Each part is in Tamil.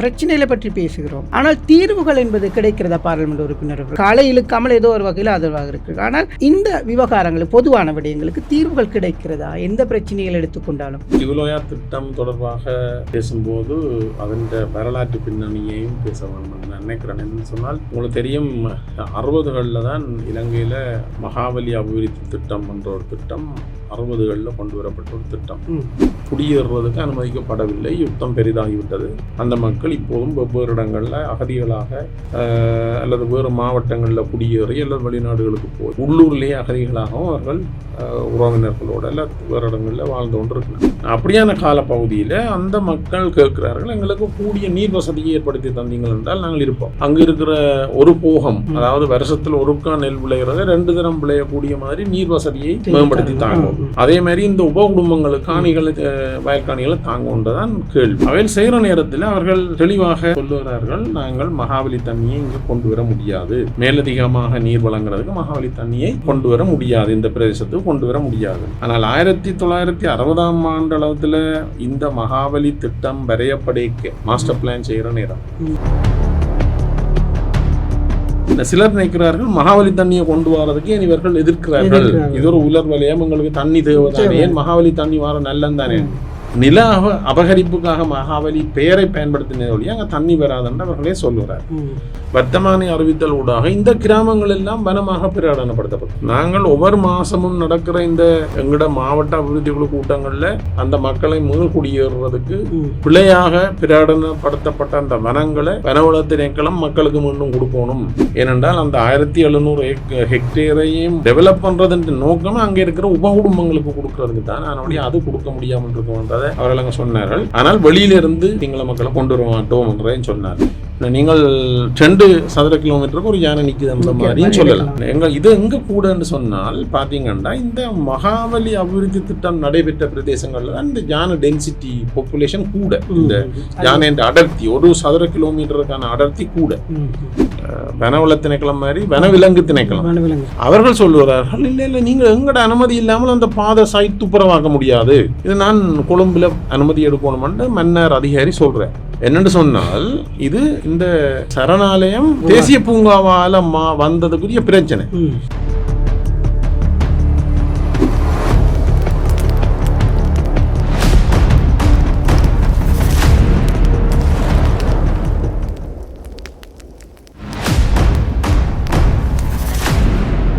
பிரச்சனைகளை பற்றி பேசுகிறோம், ஆனால் தீர்வுகள் என்பது கிடைக்கிறதா? பாராளுமன்ற உறுப்பினர்கள் காலை இழுக்காமல் ஏதோ ஒரு வகையில் ஆதரவாக இருக்கு, ஆனால் இந்த விவகாரங்கள் பொதுவான விடயங்களுக்கு தீர்வுகள் கிடைக்கிறதா? எந்த பிரச்சனைகள் எடுத்துக்கொண்டாலும் இவ்வளோயா திட்டம் தொடர்பாக பேசும்போது அதன் வரலாற்று பின்னணியையும் பேச வேண்டும் நான் நினைக்கிறேன். என்ன சொன்னால், உங்களுக்கு தெரியும், 60களில் தான் இலங்கையில் மகாவலி அபிவிருத்தி திட்டம் என்ற ஒரு திட்டம் 60களில் கொண்டு வரப்பட்ட ஒரு திட்டம். குடியேறுவதற்கு அனுமதிக்கப்படவில்லை, யுத்தம் பெரிதாகிவிட்டது. அந்த மக்கள் இப்போதும் வெவ்வேறு இடங்களில் அகதிகளாக அல்லது வேறு மாவட்டங்களில் குடியேறி அல்லது வெளிநாடுகளுக்கு போய் உள்ளூர்லேயே அகதிகளாகவும் அவர்கள் உறவினர்களோடு அல்ல வேறு இடங்களில் வாழ்ந்து கொண்டு இருக்கிறாங்க. அப்படியான காலப்பகுதியில் அந்த மக்கள் கேட்கிறார்கள், எங்களுக்கு கூடிய நீர் வசதியை ஏற்படுத்தி தந்தீங்கள் என்றால் நாங்கள் இருப்போம். அங்கே இருக்கிற ஒரு போகம், அதாவது வருஷத்தில் ஒருக்கா நெல் விளைகிறத 2 தினம் விளையக்கூடிய மாதிரி நீர் வசதியை மேம்படுத்தி தாங்கும். அதே மாதிரி இந்த உப குடும்பங்களுக்கு காணிகளை வயற்காணிகளை தாங்கொண்டதான் கேள்வி. அவையில் செய்கிற நேரத்தில் அவர்கள் தெளிவாக சொல்லுகிறார்கள், நாங்கள் மகாவலி தண்ணியை இங்கே கொண்டு வர முடியாது, மேலதிகமாக நீர் வழங்குறதுக்கு மகாவலி தண்ணியை கொண்டு வர முடியாது, இந்த பிரதேசத்துக்கு கொண்டு வர முடியாது. ஆனால் 1960ஆம் ஆண்டு அளவுல இந்த மகாவலி திட்டம் வரையப்படைக்க மாஸ்டர் பிளான் செய்கிற நேரம் சிலர் நினைக்கிறார்கள் மகாவலி தண்ணியை கொண்டு வரதுக்கு இவர்கள் எதிர்க்கிறார்கள். இது ஒரு உலர் வலயம், எங்களுக்கு தண்ணி தேவைதானே, ஏன் மகாவலி தண்ணி வர நல்லந்தானே. நில அபகரிப்புக்காக மகாவலி பெயரை பயன்படுத்தின வழியாக அங்கே தண்ணி வராதுன்னு அவர்களே சொல்லுறார். வர்த்தமானி அறிவித்தல் ஊடாக இந்த கிராமங்கள் எல்லாம் வனமாக பிரகடனப்படுத்தப்படும். நாங்கள் ஒவ்வொரு மாசமும் நடக்கிற இந்த எங்கட மாவட்ட அபிவிருத்தி குழு கூட்டங்கள்ல அந்த மக்களை முதல் குடியேறுவதற்கு பிழையாக பிரகடனப்படுத்தப்பட்ட அந்த வனங்களை வனவள திணைக்களம் மக்களுக்கு மீண்டும் கொடுக்கணும். ஏனென்றால் அந்த 1700 ஹெக்டேரையும் டெவலப் பண்றதுன்ற நோக்கம் அங்கே இருக்கிற உப குடும்பங்களுக்கு கொடுக்கறதுக்கு தான். அதனுடைய அது கொடுக்க முடியாமல் இருக்கும்ன்றதை அவர்கள் அங்கே சொன்னார்கள். ஆனால் வெளியிலிருந்து சிங்கள மக்களை கொண்டு வர மாட்டோம் என்றதையும் சொன்னார்கள். நீங்கள் 2 சதுர கிலோமீட்டருக்கு ஒரு யானை நிற்குது அந்த மாதிரியும் சொல்லலாம். இது எங்க கூடன்னு சொன்னால் பார்த்தீங்கன்னா, இந்த மகாவலி அபிவிருத்தி திட்டம் நடைபெற்ற பிரதேசங்கள்ல தான் இந்த யானை டென்சிட்டி பாப்புலேஷன் கூட. இந்த யானை என்ற அடர்த்தி, ஒரு சதுர கிலோமீட்டருக்கான அடர்த்தி கூட. வனவள திணைக்களம் மாதிரி வனவிலங்கு திணைக்களம் அவர்கள் சொல்லுவார்கள், இல்லை நீங்கள் எங்கட அனுமதி இல்லாமல் அந்த பாதை சைட் துப்புரவாக்க முடியாது, இது நான் கொழும்புல அனுமதி எடுக்கணும்னு மன்னர் அதிகாரி சொல்றேன். என்னன்னு சொன்னால், இது இந்த சரணாலயம் தேசிய பூங்காவால வந்ததுக்குரிய பிரச்சனை.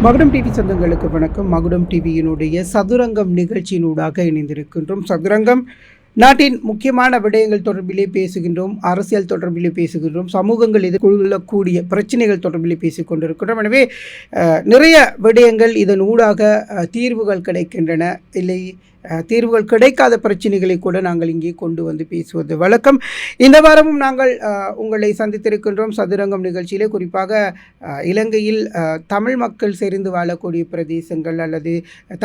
மகுடம் டிவி சொந்தங்களுக்கு வணக்கம். மகுடம் டிவியினுடைய சதுரங்கம் நிகழ்ச்சியினூடாக இணைந்திருக்கின்றோம். சதுரங்கம் நாட்டின் முக்கியமான விடயங்கள் தொடர்பிலே பேசுகின்றோம், அரசியல் தொடர்பிலே பேசுகின்றோம், சமூகங்கள் எதிர்கொள்ளக்கூடிய பிரச்சனைகள் தொடர்பிலே பேசிக்கொண்டிருக்கின்றோம். எனவே நிறைய விடயங்கள் இதன் ஊடாக தீர்வுகள் கிடைக்கின்றன, இல்லை தீர்வுகள் கிடைக்காத பிரச்சனைகளை கூட நாங்கள் இங்கே கொண்டு வந்து பேசுவது வழக்கம். இந்த வாரமும் நாங்கள் உங்களை சந்தித்திருக்கின்றோம் சதுரங்கம் நிகழ்ச்சியிலே. குறிப்பாக இலங்கையில் தமிழ் மக்கள் செறிந்து வாழக்கூடிய பிரதேசங்கள் அல்லது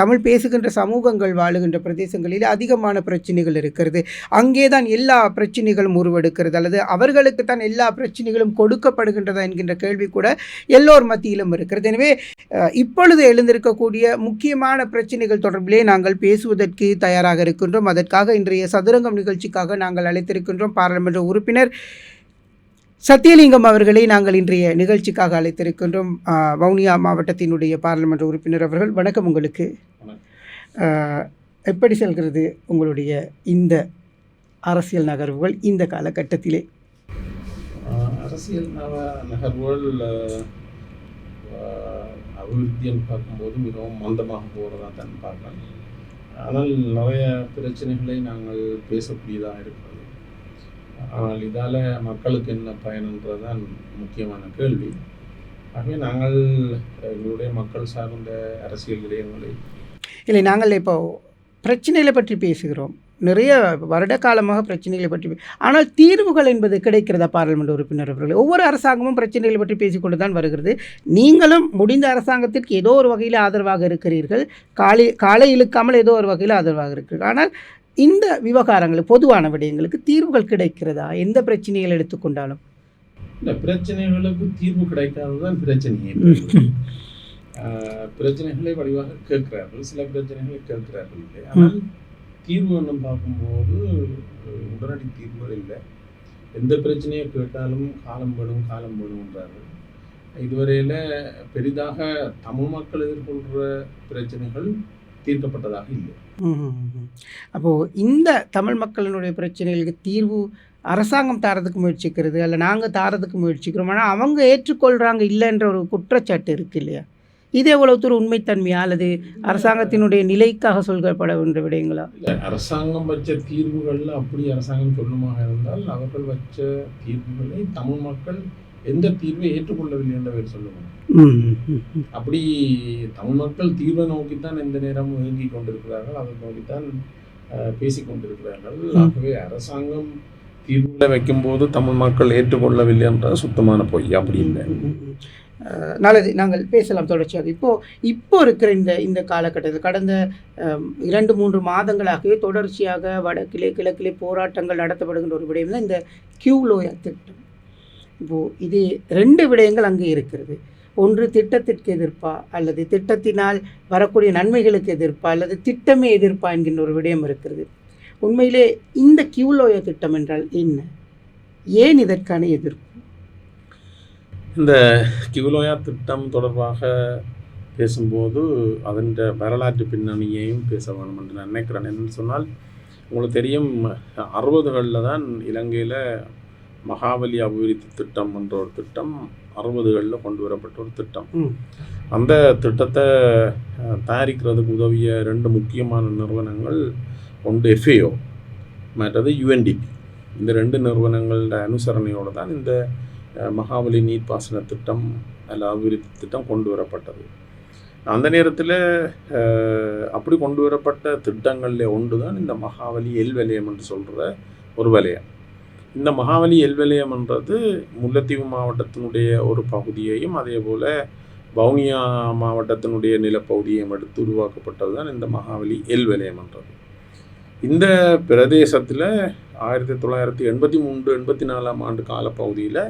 தமிழ் பேசுகின்ற சமூகங்கள் வாழுகின்ற பிரதேசங்களில் அதிகமான பிரச்சனைகள் இருக்கிறது. அங்கே தான் எல்லா பிரச்சனைகளும் உருவெடுக்கிறது, அல்லது அவர்களுக்கு தான் எல்லா பிரச்சனைகளும் கொடுக்கப்படுகின்றதா என்கின்ற கேள்வி கூட எல்லோர் மத்தியிலும் இருக்கிறது. எனவே இப்பொழுது எழுந்திருக்கக்கூடிய முக்கியமான பிரச்சனைகள் தொடர்பிலே நாங்கள் பேசுவதற்கு தயாராக இருக்கின்றோம். அதற்காக இன்றைய சதுரங்கம் நிகழ்ச்சிக்காக நாங்கள் அழைத்திருக்கின்றோம் பாராளுமன்ற உறுப்பினர் சத்தியலிங்கம் அவர்களை நாங்கள் இன்றைய நிகழ்ச்சிக்காக அழைத்திருக்கின்றோம். வவுனியா மாவட்டத்தினுடைய பாராளுமன்ற உறுப்பினர் அவர்கள், வணக்கம் உங்களுக்கு. எப்படி செல்கிறது உங்களுடைய இந்த அரசியல் நகர்வுகள் இந்த காலகட்டத்திலே? அரசியல் நகர்வுகள் அபிவிருத்தின்னு பார்க்கும்போது மிகவும் மந்தமாக போகிறதா தான் பார்க்கலாம். ஆனால் நிறைய பிரச்சனைகளை நாங்கள் பேசக்கூடியதாக இருக்கிறது. ஆனால் இதால் மக்களுக்கு என்ன பயன்ன்றது தான் முக்கியமான கேள்வி. ஆகவே நாங்கள் எங்களுடைய மக்கள் சார்ந்த அரசியல் விடயங்களை இல்லை, நாங்கள் இப்போ பிரச்சனைகளை பற்றி பேசுகிறோம், நிறைய வருட காலமாக பிரச்சனைகளை பற்றி, ஆனால் தீர்வுகள் என்பது கிடைக்கிறதா? பாராளுமன்ற உறுப்பினர் அவர்கள், ஒவ்வொரு அரசாங்கமும் பிரச்சனைகளை பற்றி பேசிக்கொண்டு தான் வருகிறது. நீங்களும் முடிந்த அரசாங்கத்திற்கு ஏதோ ஒரு வகையில் ஆதரவாக இருக்கிறீர்கள், காலை இழுக்காமல் ஏதோ ஒரு வகையில் ஆதரவாக இருக்கிறீர்கள். ஆனால் இந்த விவகாரங்கள் பொதுவான விடயங்களுக்கு தீர்வுகள் கிடைக்கிறதா? எந்த பிரச்சனைகள் எடுத்துக்கொண்டாலும் இந்த பிரச்சனைகளுக்கு தீர்வு கிடைக்காததான் பிரச்சனையே. பிரச்சனைகளை வடிவாக கேட்கிறார்கள், சில பிரச்சனைகளை கேட்கிறார்கள் இல்லை. ஆனால் தீர்வு ஒன்றும் பார்க்கும்போது உடனடி தீர்வுகள் இல்லை. எந்த பிரச்சனையை கேட்டாலும் காலம் வேணும்ன்றார்கள். இதுவரையில் பெரிதாக தமிழ் மக்கள் எதிர்கொள்கிற பிரச்சனைகள் தீர்க்கப்பட்டதாக இல்லை. அப்போது இந்த தமிழ் மக்களினுடைய பிரச்சனைகளுக்கு தீர்வு அரசாங்கம் தாரதுக்கு முயற்சிக்கிறது, அல்ல நாங்கள் தாரதுக்கு முயற்சிக்கிறோம், ஆனால் அவங்க ஏற்றுக்கொள்கிறாங்க இல்லைன்ற ஒரு குற்றச்சாட்டு இருக்குது இல்லையா? இது எவ்வளவு தூரம் உண்மைத்தன்மையா அல்லது அரசாங்கத்தினுடைய நிலைக்காக சொல்லப்பட வேண்டிய விடயங்களா? இல்லை, அரசாங்கம் வச்ச தீர்வுகளில் அப்படி அரசாங்கம் சொல்லுமாக இருந்தால் அவர்கள் வச்ச தீர்வுகளை தமிழ் மக்கள் எந்த தீர்வை ஏற்றுக்கொள்ளவில்லை என்ற பேர் சொல்லுவாங்க. அப்படி தமிழ் மக்கள் தீர்வை நோக்கித்தான் எந்த நேரமும் இயங்கிக் கொண்டிருக்கிறார்கள், அதை நோக்கித்தான் பேசிக்கொண்டிருக்கிறார்கள். ஆகவே அரசாங்கம் தீர்வுகளை வைக்கும்போது தமிழ் மக்கள் ஏற்றுக்கொள்ளவில்லை என்ற சுத்தமான பொய். அப்படி இல்லை. நல்லது, நாங்கள் பேசலாம் தொடர்ச்சியாக. இப்போ இருக்கிற இந்த காலகட்டத்தில் கடந்த 2-3 மாதங்களாகவே தொடர்ச்சியாக வடக்கிலே கிழக்கிலே போராட்டங்கள் நடத்தப்படுகின்ற ஒரு விடயம் தான் இந்த கியூலோயா திட்டம். இப்போது இது 2 விடயங்கள் அங்கே இருக்கிறது. ஒன்று திட்டத்திற்கு எதிர்ப்பா அல்லது திட்டத்தினால் வரக்கூடிய நன்மைகளுக்கு எதிர்ப்பா அல்லது திட்டமே எதிர்ப்பா என்கின்ற ஒரு விடயம் இருக்கிறது. உண்மையிலே இந்த கியூலோயா திட்டம் என்றால் என்ன? ஏன் இதற்கான எதிர்ப்பு? இந்த கியூலோயா திட்டம் தொடர்பாக பேசும்போது அதன் வரலாற்று பின்னணியையும் பேச வேணும் என்று நான் நினைக்கிறேன். என்னென்னு சொன்னால், உங்களுக்கு தெரியும், 60களில் தான் இலங்கையில் மகாவலி அபிவிருத்தி திட்டம் என்ற ஒரு திட்டம் 60களில் கொண்டு வரப்பட்ட ஒரு திட்டம். அந்த திட்டத்தை தயாரிக்கிறதுக்கு உதவிய 2 முக்கியமான நிறுவனங்கள், ஒன்று FAO, மற்றது UNDP. இந்த 2 நிறுவனங்களோட அனுசரணையோடு தான் இந்த மகாவலி நீர்ப்பாசன திட்டம் அல்ல அபிவிருத்தி திட்டம் கொண்டு வரப்பட்டது. அந்த நேரத்தில் அப்படி கொண்டு வரப்பட்ட திட்டங்களில் ஒன்று தான் இந்த மகாவலி எல்வலயம் என்று சொல்கிற ஒரு வலயம். இந்த மகாவலி எல்வலயம்ன்றது முல்லைத்தீவு மாவட்டத்தினுடைய ஒரு பகுதியையும் அதே போல் வவுனியா மாவட்டத்தினுடைய நிலப்பகுதியையும் எடுத்து உருவாக்கப்பட்டது தான் இந்த மகாவலி எல்வலயம்ன்றது. இந்த பிரதேசத்தில் 1983-84 ஆண்டு காலப்பகுதியில்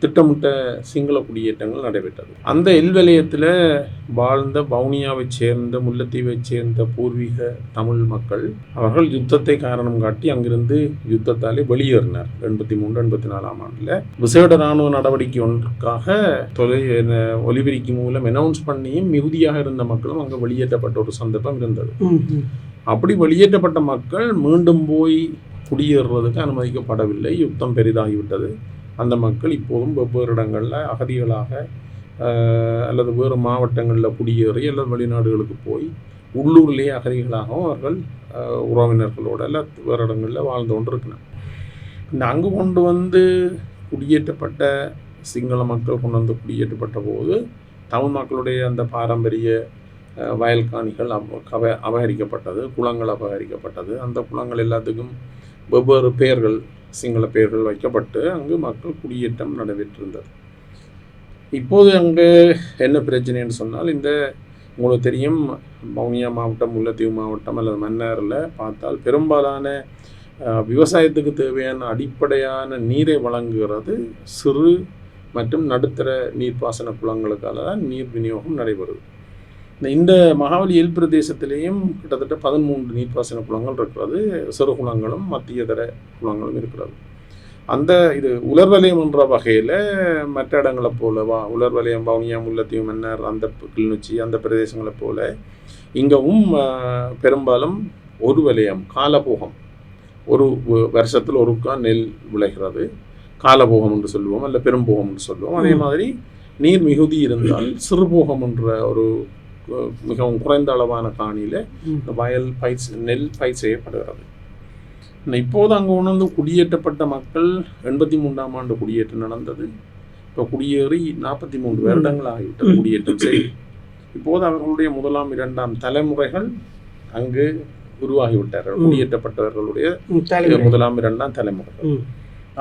திட்டமிட்ட சிங்கள குடியேற்றங்கள் நடைபெற்றது. அந்த எல்வலயத்தில் வாழ்ந்த வவுனியாவைச் சேர்ந்த முல்லைத்தீவைச் சேர்ந்த பூர்வீக தமிழ் மக்கள் அவர்கள் யுத்தத்தை காரணம் காட்டி அங்கிருந்து யுத்தத்தாலே வெளியேறினார். 83-84 ஆண்டில் விசேட இராணுவ நடவடிக்கை ஒன்றுக்காக ஒலிபெருக்கி மூலம் அனௌன்ஸ் பண்ணியும் மிகுதியாக இருந்த மக்களும் அங்கே வெளியேற்றப்பட்ட ஒரு சந்தர்ப்பம் இருந்தது. அப்படி வெளியேற்றப்பட்ட மக்கள் மீண்டும் போய் குடியேறுவதற்கு அனுமதிக்கப்படவில்லை. யுத்தம் பெரிதாகிவிட்டது. அந்த மக்கள் இப்போதும் வெவ்வேறு இடங்களில் அகதிகளாக அல்லது வேறு மாவட்டங்களில் குடியேறி அல்லது வெளிநாடுகளுக்கு போய் உள்ளூர்லேயே அகதிகளாகவும் அவர்கள் உறவினர்களோடு அல்ல வேறு இடங்களில் வாழ்ந்து கொண்டு இருக்கிறாங்க. இந்த அங்கு கொண்டு வந்து குடியேற்றப்பட்ட சிங்கள மக்கள் கொண்டு வந்து குடியேற்றப்பட்ட போது தமிழ் மக்களுடைய அந்த பாரம்பரிய வயல் காணிகள் அபகரிக்கப்பட்டது, குளங்கள் அபகரிக்கப்பட்டது. அந்த குளங்கள் எல்லாத்துக்கும் வெவ்வேறு பெயர்கள், சிங்கள பெயர்கள் வைக்கப்பட்டு அங்கு மக்கள் குடியேற்றம் நடைபெற்றிருந்தது. இப்போது அங்கே என்ன பிரச்சனைன்னு சொன்னால், இந்த உங்களுக்கு தெரியும், வவுனியா மாவட்டம், முல்லைத்தீவு மாவட்டம் அல்லது மன்னாரில் பார்த்தால் பெரும்பாலான விவசாயத்துக்கு தேவையான அடிப்படையான நீரை வழங்குகிறது சிறு மற்றும் நடுத்தர நீர்ப்பாசன குளங்களுக்காக தான் நீர் விநியோகம் நடைபெறுது. இந்த மகாவலி எல் பிரதேசத்திலேயும் கிட்டத்தட்ட 13 நீர்ப்பாசன குளங்கள் இருக்கிறது. சிறு குளங்களும் மத்திய தர குளங்களும் இருக்கிறது. அந்த இது உலர்வலயம் என்ற வகையில் மற்ற இடங்களை போல உலர்வலயம் வவுனியா, முல்லைத்தீவு, மன்னார், அந்த கிளிநொச்சி அந்த பிரதேசங்களை போல இங்கவும் பெரும்பாலும் ஒரு வலயம் காலபோகம், ஒரு வருஷத்தில் ஒருக்கா நெல் விளைகிறது. காலபோகம் என்று சொல்லுவோம், அல்ல பெரும்போகம் என்று சொல்லுவோம். அதே மாதிரி நீர் மிகுதி இருந்தால் சிறுபோகம் என்ற ஒரு மிகவும் குறைந்த அளவான காணியில் இந்த வயல் நெல் பயிர் செய்யப்படுகிறது. இப்போது அங்கே உணர்ந்து குடியேற்றப்பட்ட மக்கள் 83ஆம் ஆண்டு குடியேற்றம் நடந்தது. இப்போ குடியேறி 43 வருடங்கள் ஆகிவிட்டது குடியேற்றம் செய்து. இப்போது அவர்களுடைய 1ஆம் 2ஆம் தலைமுறைகள் அங்கு உருவாகிவிட்டார்கள். குடியேற்றப்பட்டவர்களுடைய 1ஆம் 2ஆம் தலைமுறைகள்.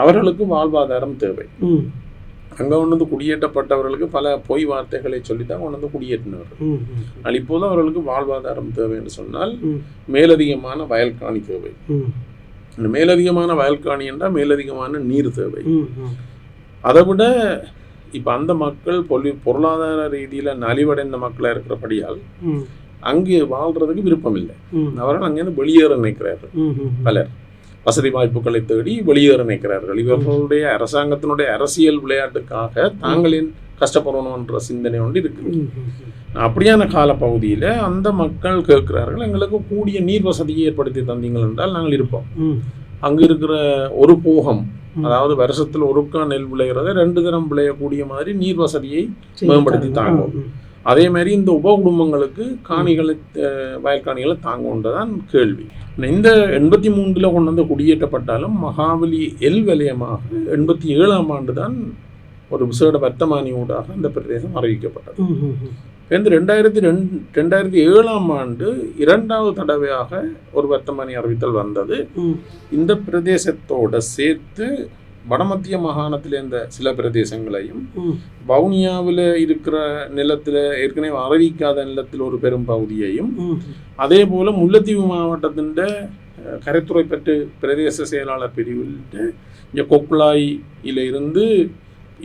அவர்களுக்கு வாழ்வாதாரம் தேவை. அங்கே கொண்டு குடியேற்றப்பட்டவர்களுக்கு பல பொய் வார்த்தைகளை சொல்லித்தான் கொண்டு குடியேற்றினவர்கள். ஆனால் இப்போது அவர்களுக்கு வாழ்வாதாரம் தேவை என்று சொன்னால் மேலதிகமான வயல்காணி தேவை. மேலதிகமான வயல்காணி என்றால் மேலதிகமான நீர் தேவை. அதை விட இப்போ அந்த மக்கள் பொருளாதார ரீதியில் நலிவடைந்த மக்களாக இருக்கிறபடியால் அங்கு வாழ்றதுக்கு விருப்பம் இல்லை. அவர்கள் அங்கேருந்து வெளியேற நினைக்கிறார்கள் பலர். வசதி வாய்ப்புகளை தேடி வெளியேற நினைக்கிறார்கள். இவர்களுடைய அரசாங்கத்தினுடைய அரசியல் விளையாட்டுக்காக தாங்களின் கஷ்டப்படணுன்ற சிந்தனை ஒன்று இருக்குது. அப்படியான காலப்பகுதியில் அந்த மக்கள் கேட்கிறார்கள், எங்களுக்கு கூடிய நீர் வசதியை ஏற்படுத்தி தந்தீங்கள் என்றால் நாங்கள் இருப்போம். அங்கு இருக்கிற ஒரு போகம், அதாவது வருஷத்தில் ஒருக்கா நெல் விளைகிறத 2 தரம் விளையக்கூடிய மாதிரி நீர் வசதியை மேம்படுத்தி தாங்கும். அதே மாதிரி இந்த உப குடும்பங்களுக்கு காணிகளை வயல் காணிகளை தாங்கன்றதான் கேள்வி. இந்த 83 கொண்டு வந்து குடியேற்றப்பட்டாலும் மகாபலி வலயமாக 87ஆம் ஆண்டு தான் ஒரு விசேட வர்த்தமானி ஊடாக இந்த பிரதேசம் அறிவிக்கப்பட்டது. இந்த 2007ஆம் ஆண்டு 2வது தடவையாக ஒரு வர்த்தமானி அறிவித்தல் வந்தது. இந்த பிரதேசத்தோட சேர்த்து வடமத்திய மாகாணத்தில் இருந்த சில பிரதேசங்களையும் வவுனியாவில் இருக்கிற நிலத்தில் ஏற்கனவே அறிவிக்காத நிலத்தில் ஒரு பெரும் பகுதியையும், அதே போல முல்லைத்தீவு மாவட்டத்தின் கரைத்துறை பெற்று பிரதேச செயலாளர் பிரிவில் இங்கே கொக்குளாயில இருந்து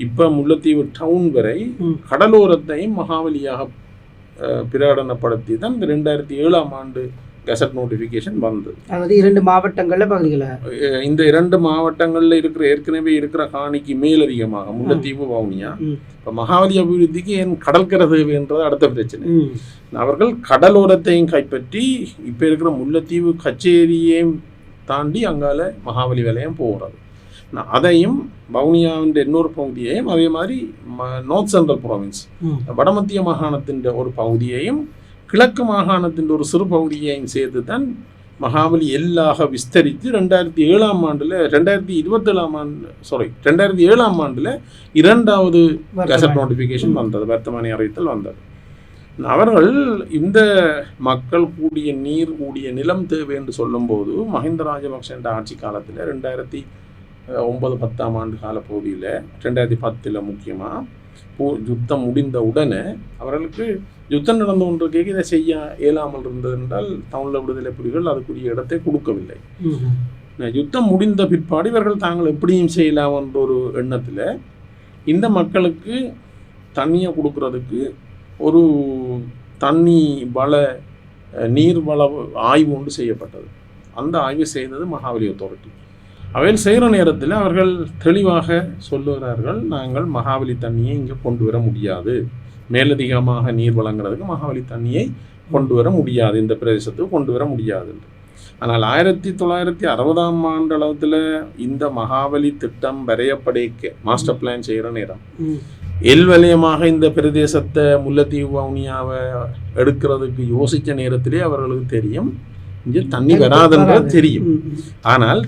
இப்போ முல்லைத்தீவு டவுன் வரை கடலோரத்தையும் மகாவலியாக பிரகடனப்படுத்தி தான் இந்த 2007ஆம் ஆண்டு கெசட் நோட்டிஃபிகேஷன் வந்தது. அதாவது 2 மாவட்டங்களில் பகுதிகளை இந்த 2 மாவட்டங்களில் இருக்கிற ஏற்கனவே இருக்கிற காணிக்கு மேலதிகமாக முல்லைத்தீவு வவுனியா. இப்போ மகாவலி அபிவிருத்திக்கு ஏன் கடற்கரை தேவைன்றது அடுத்த பிரச்சனை. அவர்கள் கடலோரத்தையும் கைப்பற்றி இப்போ இருக்கிற முல்லைத்தீவு கச்சேரியையும் தாண்டி அங்கால மகாவலி வலயம் போகிறது. அதையும் வவுனியாவின் இன்னொரு பகுதியையும், அதே மாதிரி நார்த் சென்ட்ரல் ப்ராவின்ஸ் வடமத்திய மாகாணத்தின் ஒரு பகுதியையும் கிழக்கு மாகாணத்தின் ஒரு சிறு பகுதியையும் சேர்த்து தான் மகாபலி எல்லாக விஸ்தரித்து 2007ஆம் ஆண்டில் 2007ஆம் ஆண்டில் 2வது கெசட் நோட்டிஃபிகேஷன் வந்தது, வர்த்தமானி அறிவித்தல் வந்தது. அவர்கள் இந்த மக்கள் கூடிய நீர் கூடிய நிலம் தேவை என்று சொல்லும்போது மஹிந்த ராஜபக்ஷ ஆட்சி காலத்தில் 2009-10ஆம் ஆண்டு காலப்பகுதியில் 2010 முக்கியமாக யுத்தம் முடிந்த உடனே அவர்களுக்கு யுத்தம் நடந்து கொண்டிருக்கே இதை செய்ய இயலாமல் இருந்தது என்றால் தமிழ் விடுதலை புலிகள் அதுக்குரிய இடத்தை கொடுக்கவில்லை. யுத்தம் முடிந்த பிற்பாடு இவர்கள் தாங்கள் எப்படியும் செய்யலாம் என்ற ஒரு எண்ணத்தில் இந்த மக்களுக்கு தண்ணியை கொடுக்கறதுக்கு ஒரு தண்ணி வள நீர் வள ஆய்வு ஒன்று செய்யப்பட்டது. அந்த ஆய்வு செய்தது மகாவலி அத்தாரிட்டி. அவையில் செய்கிற நேரத்தில் அவர்கள் தெளிவாக சொல்லுகிறார்கள், நாங்கள் மகாவலி தண்ணியை இங்கே கொண்டு வர முடியாது, மேலதிகமாக நீர் வழங்குறதுக்கு மகாவலி தண்ணியை கொண்டு வர முடியாது, இந்த பிரதேசத்துக்கு கொண்டு வர முடியாது என்று. ஆனால் 1960ஆம் ஆண்டு அளவில் இந்த மகாவலி திட்டம் வரையப்படைக்க மாஸ்டர் பிளான் செய்கிற நேரம் வலயமாக இந்த பிரதேசத்தை முல்லைத்தீவு வவுனியாவை எடுக்கிறதுக்கு யோசித்த நேரத்திலே அவர்களுக்கு தெரியும் இங்கே தண்ணி வராதுன்றது தெரியும். ஆனால்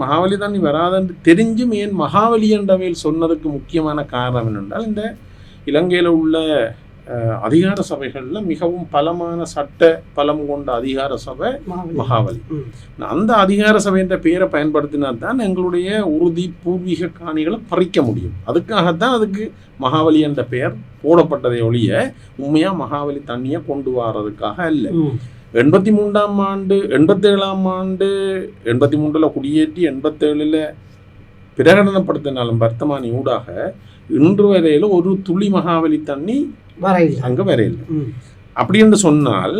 மகாவலி தண்ணி வராதுன்னு தெரிஞ்சும் ஏன் மகாவலி என்றவையில் சொன்னதுக்கு முக்கியமான காரணம் என்னென்றால், இந்த இலங்கையில் உள்ள அதிகார சபைகளில் மிகவும் பலமான சட்ட பலம் கொண்ட அதிகார சபை மகாவலி. அந்த அதிகார சபை என்ற பெயரை பயன்படுத்தினால்தான் எங்களுடைய உறுதி பூர்வீக காணிகளை பறிக்க முடியும். அதுக்காகத்தான் அதுக்கு மகாவலி என்ற பெயர் போடப்பட்டதை ஒழிய உண்மையாக மகாவலி தண்ணியை கொண்டு வர்றதுக்காக இல்லை. 83ஆம் ஆண்டு 87ஆம் ஆண்டு 83 குடியேற்றி 87 பிரகடனப்படுத்தினாலும் வர்த்தமானி ஊடாக இன்று வரையில ஒரு துளி மகாவலி தண்ணி அங்க வரையில. அப்படி என்று சொன்னால்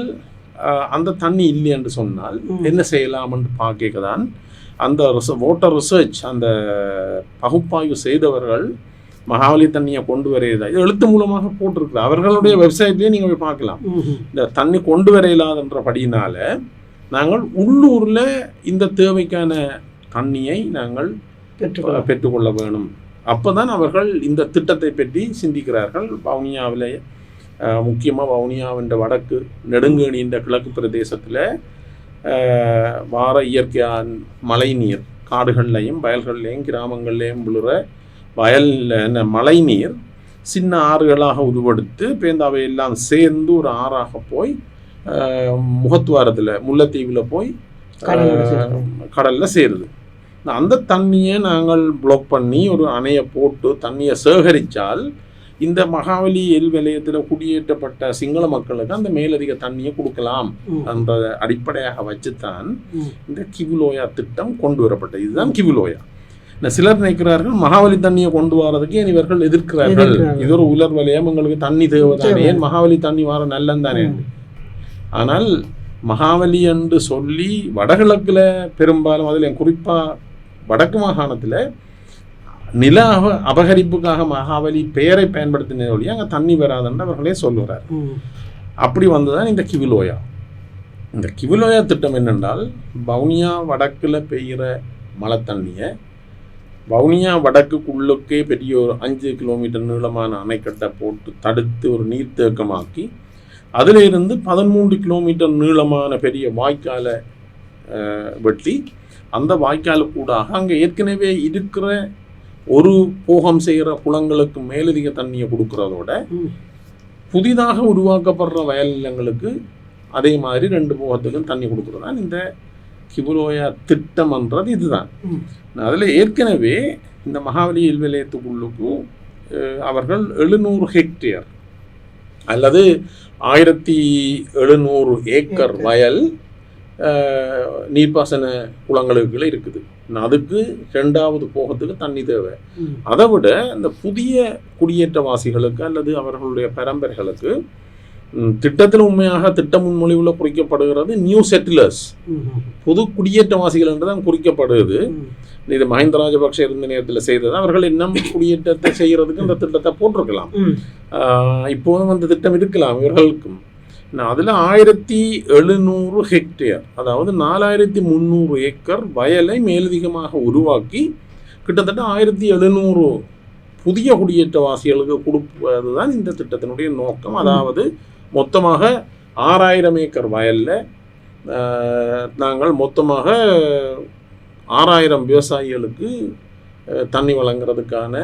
அந்த தண்ணி இல்லை என்று சொன்னால் என்ன செய்யலாம் என்று பார்க்கதான் அந்த வாட்டர் ரிசர்ச் அந்த பகுப்பாய்வு செய்தவர்கள் மகாவலி தண்ணியை கொண்டு வரையதா இது எழுத்து மூலமாக போட்டிருக்கிறார். அவர்களுடைய வெப்சைட்லேயே நீங்கள் போய் பார்க்கலாம். இந்த தண்ணி கொண்டு வர இல்லாதன்றபடியினால நாங்கள் உள்ளூரில் இந்த தேவைக்கான தண்ணியை நாங்கள் பெற்றுக்கொள்ள வேணும். அப்போ தான் அவர்கள் இந்த திட்டத்தை பற்றி சிந்திக்கிறார்கள். வவுனியாவில் முக்கியமாக வவுனியாவின் வடக்கு நெடுங்கேணி இந்த கிழக்கு பிரதேசத்தில் வார இயற்கையான மழை நீர் காடுகள்லையும் வயல்கள்லையும் கிராமங்கள்லையும் விழுற மழை நீர் சின்ன ஆறுகளாக உருவெடுத்து பேந்தாவை எல்லாம் சேர்ந்து ஒரு ஆறாக போய் முகத்துவாரத்தில் முல்லைத்தீவில் போய் கடலில் சேருது. அந்த தண்ணியை நாங்கள் பிளாக் பண்ணி ஒரு அணையை போட்டு தண்ணியை சேகரித்தால் இந்த மகாவலி வலயத்தில் குடியேற்றப்பட்ட சிங்கள மக்களுக்கு அந்த மேலதிக தண்ணியை கொடுக்கலாம் என்ற அடிப்படையாக வச்சுத்தான் இந்த கிவுலோயா திட்டம் கொண்டு வரப்பட்டது. இதுதான் கிவுலோயா. சிலர் நினைக்கிறார்கள் மகாவலி தண்ணியை கொண்டு வரதுக்கு ஏன் இவர்கள் எதிர்க்கிறார்கள், இது ஒரு உலர் வலயம், எங்களுக்கு தண்ணி தேவைதானே, ஏன் மகாவலி தண்ணி வர நல்லந்தானே. ஆனால் மகாவலி என்று சொல்லி வடகிழக்கில் பெரும்பாலும் அதில் குறிப்பாக வடக்கு மாகாணத்தில் நில அபகரிப்புக்காக மகாவலி பெயரை பயன்படுத்தின வழி அங்கே தண்ணி வராதுன்னு அவர்களே சொல்லுகிறார். அப்படி வந்துதான் இந்த கிவிலோயா. இந்த கிவிலோயா திட்டம் என்னென்றால் வவுனியா வடக்கில் பெய்கிற மழை தண்ணியை வவுனியா வடக்குள்ளே பெரிய ஒரு 5 கிலோமீட்டர் நீளமான அணைக்கட்டை போட்டு தடுத்து ஒரு நீர்த்தேக்கமாக்கி அதிலிருந்து 13 கிலோமீட்டர் நீளமான பெரிய வாய்க்காலை வெட்டி அந்த வாய்க்காலுக்கூடாக அங்கே ஏற்கனவே இருக்கிற ஒரு போகம் செய்கிற குளங்களுக்கு மேலதிக தண்ணியை கொடுக்கறதோட புதிதாக உருவாக்கப்படுற வயல் நிலங்களுக்கு அதே மாதிரி 2 போகத்துக்கும் தண்ணி கொடுக்குறது தான் இந்த கிவிலோயா திட்டம்ன்றது. இதுதான் அதில் ஏற்கனவே இந்த மகாவலி இல்வலயத்துக்குள்ளுக்கு அவர்கள் 700 ஹெக்டேர் அல்லது 1700 ஏக்கர் வயல் நீர்ப்பாசன குளங்களுக்கு இருக்குது. அதுக்கு 2வது போகத்துக்கு தண்ணி தேவை. அதை விட இந்த புதிய குடியேற்றவாசிகளுக்கு அல்லது அவர்களுடைய பரம்பரைகளுக்கு திட்டத்தில் உண்மையாக திட்ட முன்மொழிவில் குறிக்கப்படுகிறது நியூ செட்டிலர்ஸ், புது குடியேற்றவாசிகள் என்றுதான் குறிக்கப்படுகிறது. இது மஹிந்த ராஜபக்ஷ இருந்த நேரத்தில் செய்தது. அவர்கள் இன்னும் குடியேற்றத்தை செய்கிறதுக்கு இந்த திட்டத்தை போட்டிருக்கலாம். இப்போதும் அந்த திட்டம் இருக்கலாம் இவர்களுக்கும். அதில் 1700 ஹெக்டேர் அதாவது 4300 ஏக்கர் வயலை மேலதிகமாக உருவாக்கி கிட்டத்தட்ட 1700 புதிய குடியேற்றவாசிகளுக்கு கொடுப்பது தான் இந்த திட்டத்தினுடைய நோக்கம். அதாவது மொத்தமாக 6000 ஏக்கர் வயலில் நாங்கள் மொத்தமாக 6000 விவசாயிகளுக்கு தண்ணி வழங்குறதுக்கான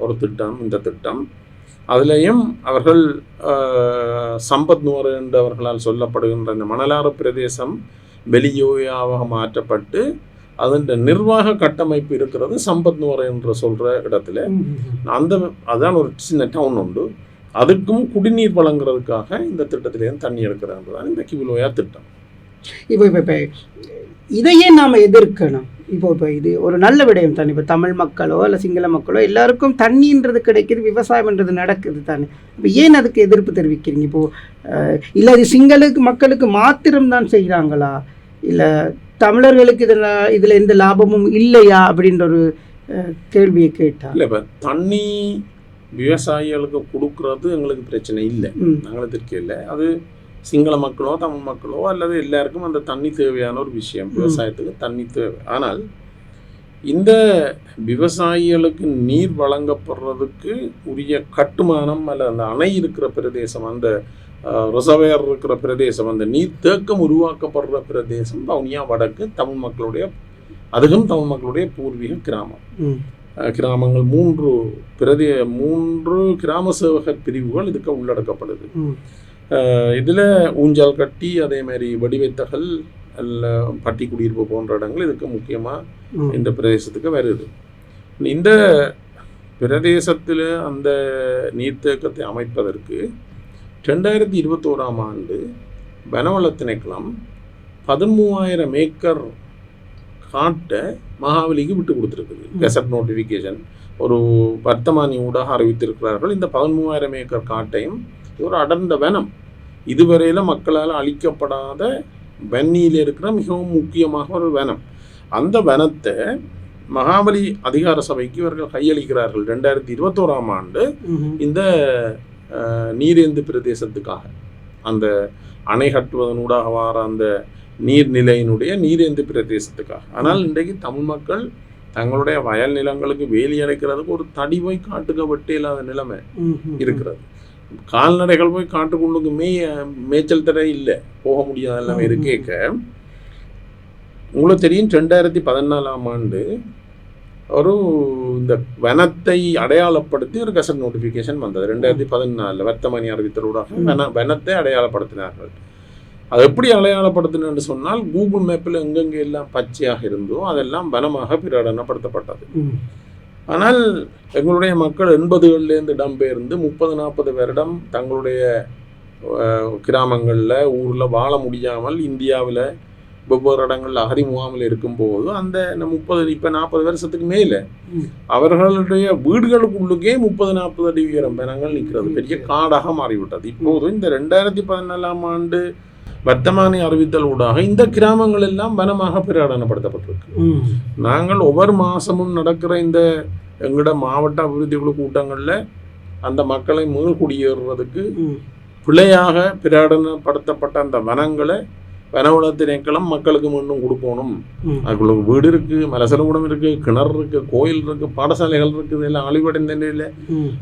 ஒரு திட்டம் இந்த திட்டம். அதிலையும் அவர்கள் சம்பத் நூறு என்று அவர்களால் சொல்லப்படுகின்ற இந்த மணலாறு பிரதேசம் வெளியோயாவாக மாற்றப்பட்டு அதன் நிர்வாக கட்டமைப்பு இருக்கிறது சம்பத் நூறு என்று சொல்கிற இடத்துல. அதான் ஒரு சின்ன டவுன் உண்டு. அதுக்கும் குடிநீர் வழங்குறதுக்காக இந்த திட்டத்திலேருந்து தண்ணி எடுக்கிறது தான் இந்த கிவிலோயா திட்டம். இப்போ இதையே நாம் எதிர்க்கணும். இப்போ இது ஒரு நல்ல விடயம் தானே. இப்போ தமிழ் மக்களோ இல்லை சிங்கள மக்களோ எல்லாருக்கும் தண்ணின்றது கிடைக்கிது, விவசாயம்ன்றது நடக்குது தானே. இப்போ ஏன் அதுக்கு எதிர்ப்பு தெரிவிக்கிறீங்க? இப்போது இல்லை இது சிங்களுக்கு மக்களுக்கு மாத்திரம்தான் செய்கிறாங்களா, இல்லை தமிழர்களுக்கு இதில் எந்த லாபமும் இல்லையா அப்படின்ற ஒரு கேள்வியை கேட்டால். இல்லை, இப்போ தண்ணி விவசாயிகளுக்கு கொடுக்குறது எங்களுக்கு பிரச்சனை இல்லை, நாங்கள் எதிர்க்க இல்லை. அது சிங்கள மக்களோ தமிழ் மக்களோ அல்லது எல்லாருக்கும் அந்த தண்ணி தேவையான ஒரு விஷயம். விவசாயத்துக்கு தண்ணி தேவை. ஆனால் இந்த விவசாயிகளுக்கு நீர் வழங்கப்படுறதுக்கு உரிய கட்டுமானம் அல்ல அந்த அணை இருக்கிற பிரதேசம், அந்த ரிசர்வேர் இருக்கிற பிரதேசம், அந்த நீர் தேக்கம் உருவாக்கப்படுற பிரதேசம் வவுனியா வடக்கு தமிழ் மக்களுடைய அதுவும் தமிழ் மக்களுடைய பூர்வீக கிராமங்கள் 3 கிராம சேவகர் பிரிவுகள் இதுக்கு உள்ளடக்கப்படுது. இதில் ஊஞ்சால் கட்டி அதே மாதிரி வடிவைத்தகல் அல்ல பட்டி குடியிருப்பு போன்ற இடங்கள் இதுக்கு முக்கியமாக இந்த பிரதேசத்துக்கு வருது. இந்த பிரதேசத்தில் அந்த நீர்த்தேக்கத்தை அமைப்பதற்கு 2021ஆம் ஆண்டு வனவள திணைக்களம் 13000 ஏக்கர் காட்டை மகாவலிக்கு விட்டு கொடுத்துருக்குது. கெசட் நோட்டிஃபிகேஷன் ஒரு வர்த்தமானி ஊடாக அறிவித்திருக்கிறார்கள். இந்த 13000 ஏக்கர் காட்டையும் ஒரு அடர்ந்த வனம், இதுவரையில் மக்களால் அழிக்கப்படாத வன்னியில் இருக்கிற மிகவும் முக்கியமாக ஒரு வனம். அந்த வனத்தை மகாபலி அதிகார சபைக்கு இவர்கள் கையளிக்கிறார்கள் 2021ஆம் ஆண்டு இந்த நீரேந்து பிரதேசத்துக்காக. அந்த அணை கட்டுவதனூடாக வார அந்த நீர்நிலையினுடைய நீரேந்து பிரதேசத்துக்காக. ஆனால் இன்றைக்கு தமிழ் மக்கள் தங்களுடைய வயல் நிலங்களுக்கு வேலி அடைக்கிறதுக்கு ஒரு தடி போய் காட்டுக்க வெட்ட இல்லாத நிலைமை இருக்கிறது. கால்நடைகள் போய் காட்டுக்குள்ளுக்கு மேய்ச்சல் தடை இல்லை, போக முடியாத நிலைமை இருக்கேக்க. உங்களுக்கு தெரியும் 2014ஆம் ஆண்டு ஒரு இந்த வனத்தை அடையாளப்படுத்தி ஒரு கெசட் நோட்டிஃபிகேஷன் வந்தது. 2014 வர்த்தமானி அறிவித்தலூடாக வனத்தை அடையாளப்படுத்தினார்கள். அது எப்படி அடையாளப்படுத்தினு சொன்னால் கூகுள் மேப்பில் எங்கெங்கே எல்லாம் பச்சையாக இருந்தோ அதெல்லாம் வனமாக பிரகடனப்படுத்தப்பட்டது. ஆனால் எங்களுடைய மக்கள் 80களிலேருந்து இடம்பெயர்ந்து 30-40 வருடம் தங்களுடைய கிராமங்களில் ஊரில் வாழ முடியாமல் இந்தியாவில் வெவ்வேறு இடங்களில் அகதி முகாமில் இருக்கும்போது அந்த 40 வருஷத்துக்கு மேலே அவர்களுடைய வீடுகளுக்குள்ளுக்கே 30-40 அடி உயரம் வனங்கள் நிற்கிறது. பெரிய காடாக மாறிவிட்டது. இப்போது இந்த 2014ஆம் ஆண்டு வர்த்தமானி அறிவித்தல் ஊடாக இந்த கிராமங்கள் எல்லாம் வனமாக பிரகடனப்படுத்தப்பட்டிருக்கு. நாங்கள் ஒவ்வொரு மாதமும் நடக்கிற இந்த எங்களோட மாவட்ட அபிவிருத்தி குழு கூட்டங்களில் அந்த மக்களை மீள்குடியேறுறதுக்கு பிழையாக பிரகடனப்படுத்தப்பட்ட அந்த வனங்களை வனவள திணைக்களம் மக்களுக்கு மீண்டும் கொடுக்கணும். அதுக்குள்ள வீடு இருக்கு, மலசலகூடம் இருக்கு, கிணறு இருக்கு, கோயில் இருக்கு, பாடசாலைகள் இருக்குது, எல்லாம் அழிவடைந்த நிலையில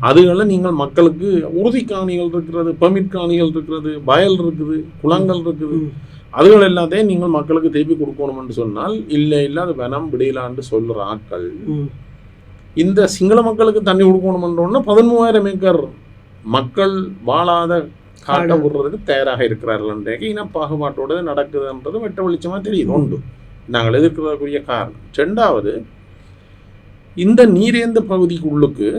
அதுகளை நீங்கள் மக்களுக்கு உறுதி காணிகள் இருக்கிறது, பெர்மிட் காணிகள் இருக்கிறது, வயல் இருக்குது, குளங்கள் இருக்குது, அதுகள் எல்லாத்தையும் நீங்கள் மக்களுக்கு திருப்பி கொடுக்கணும் என்று சொன்னால் இல்லை அது வனம் விடையிலான்னு சொல்ற ஆட்கள் இந்த சிங்கள மக்களுக்கு தண்ணி கொடுக்கணும்ன்றோன்னா 13,000 ஏக்கர் மக்கள் வாழாத காட்ட விடுறதுக்கு தயாராக இருக்கிறார்கள் என்றே இன பாகுபாட்டோடு நடக்குதுன்றது வெட்ட வெளிச்சமாக தெரியுது. உண்டு நாங்கள் எதிர்க்கிறதுக்குரிய காரணம். ரெண்டாவது, இந்த நீரேந்த பகுதிக்குள்ளுக்கு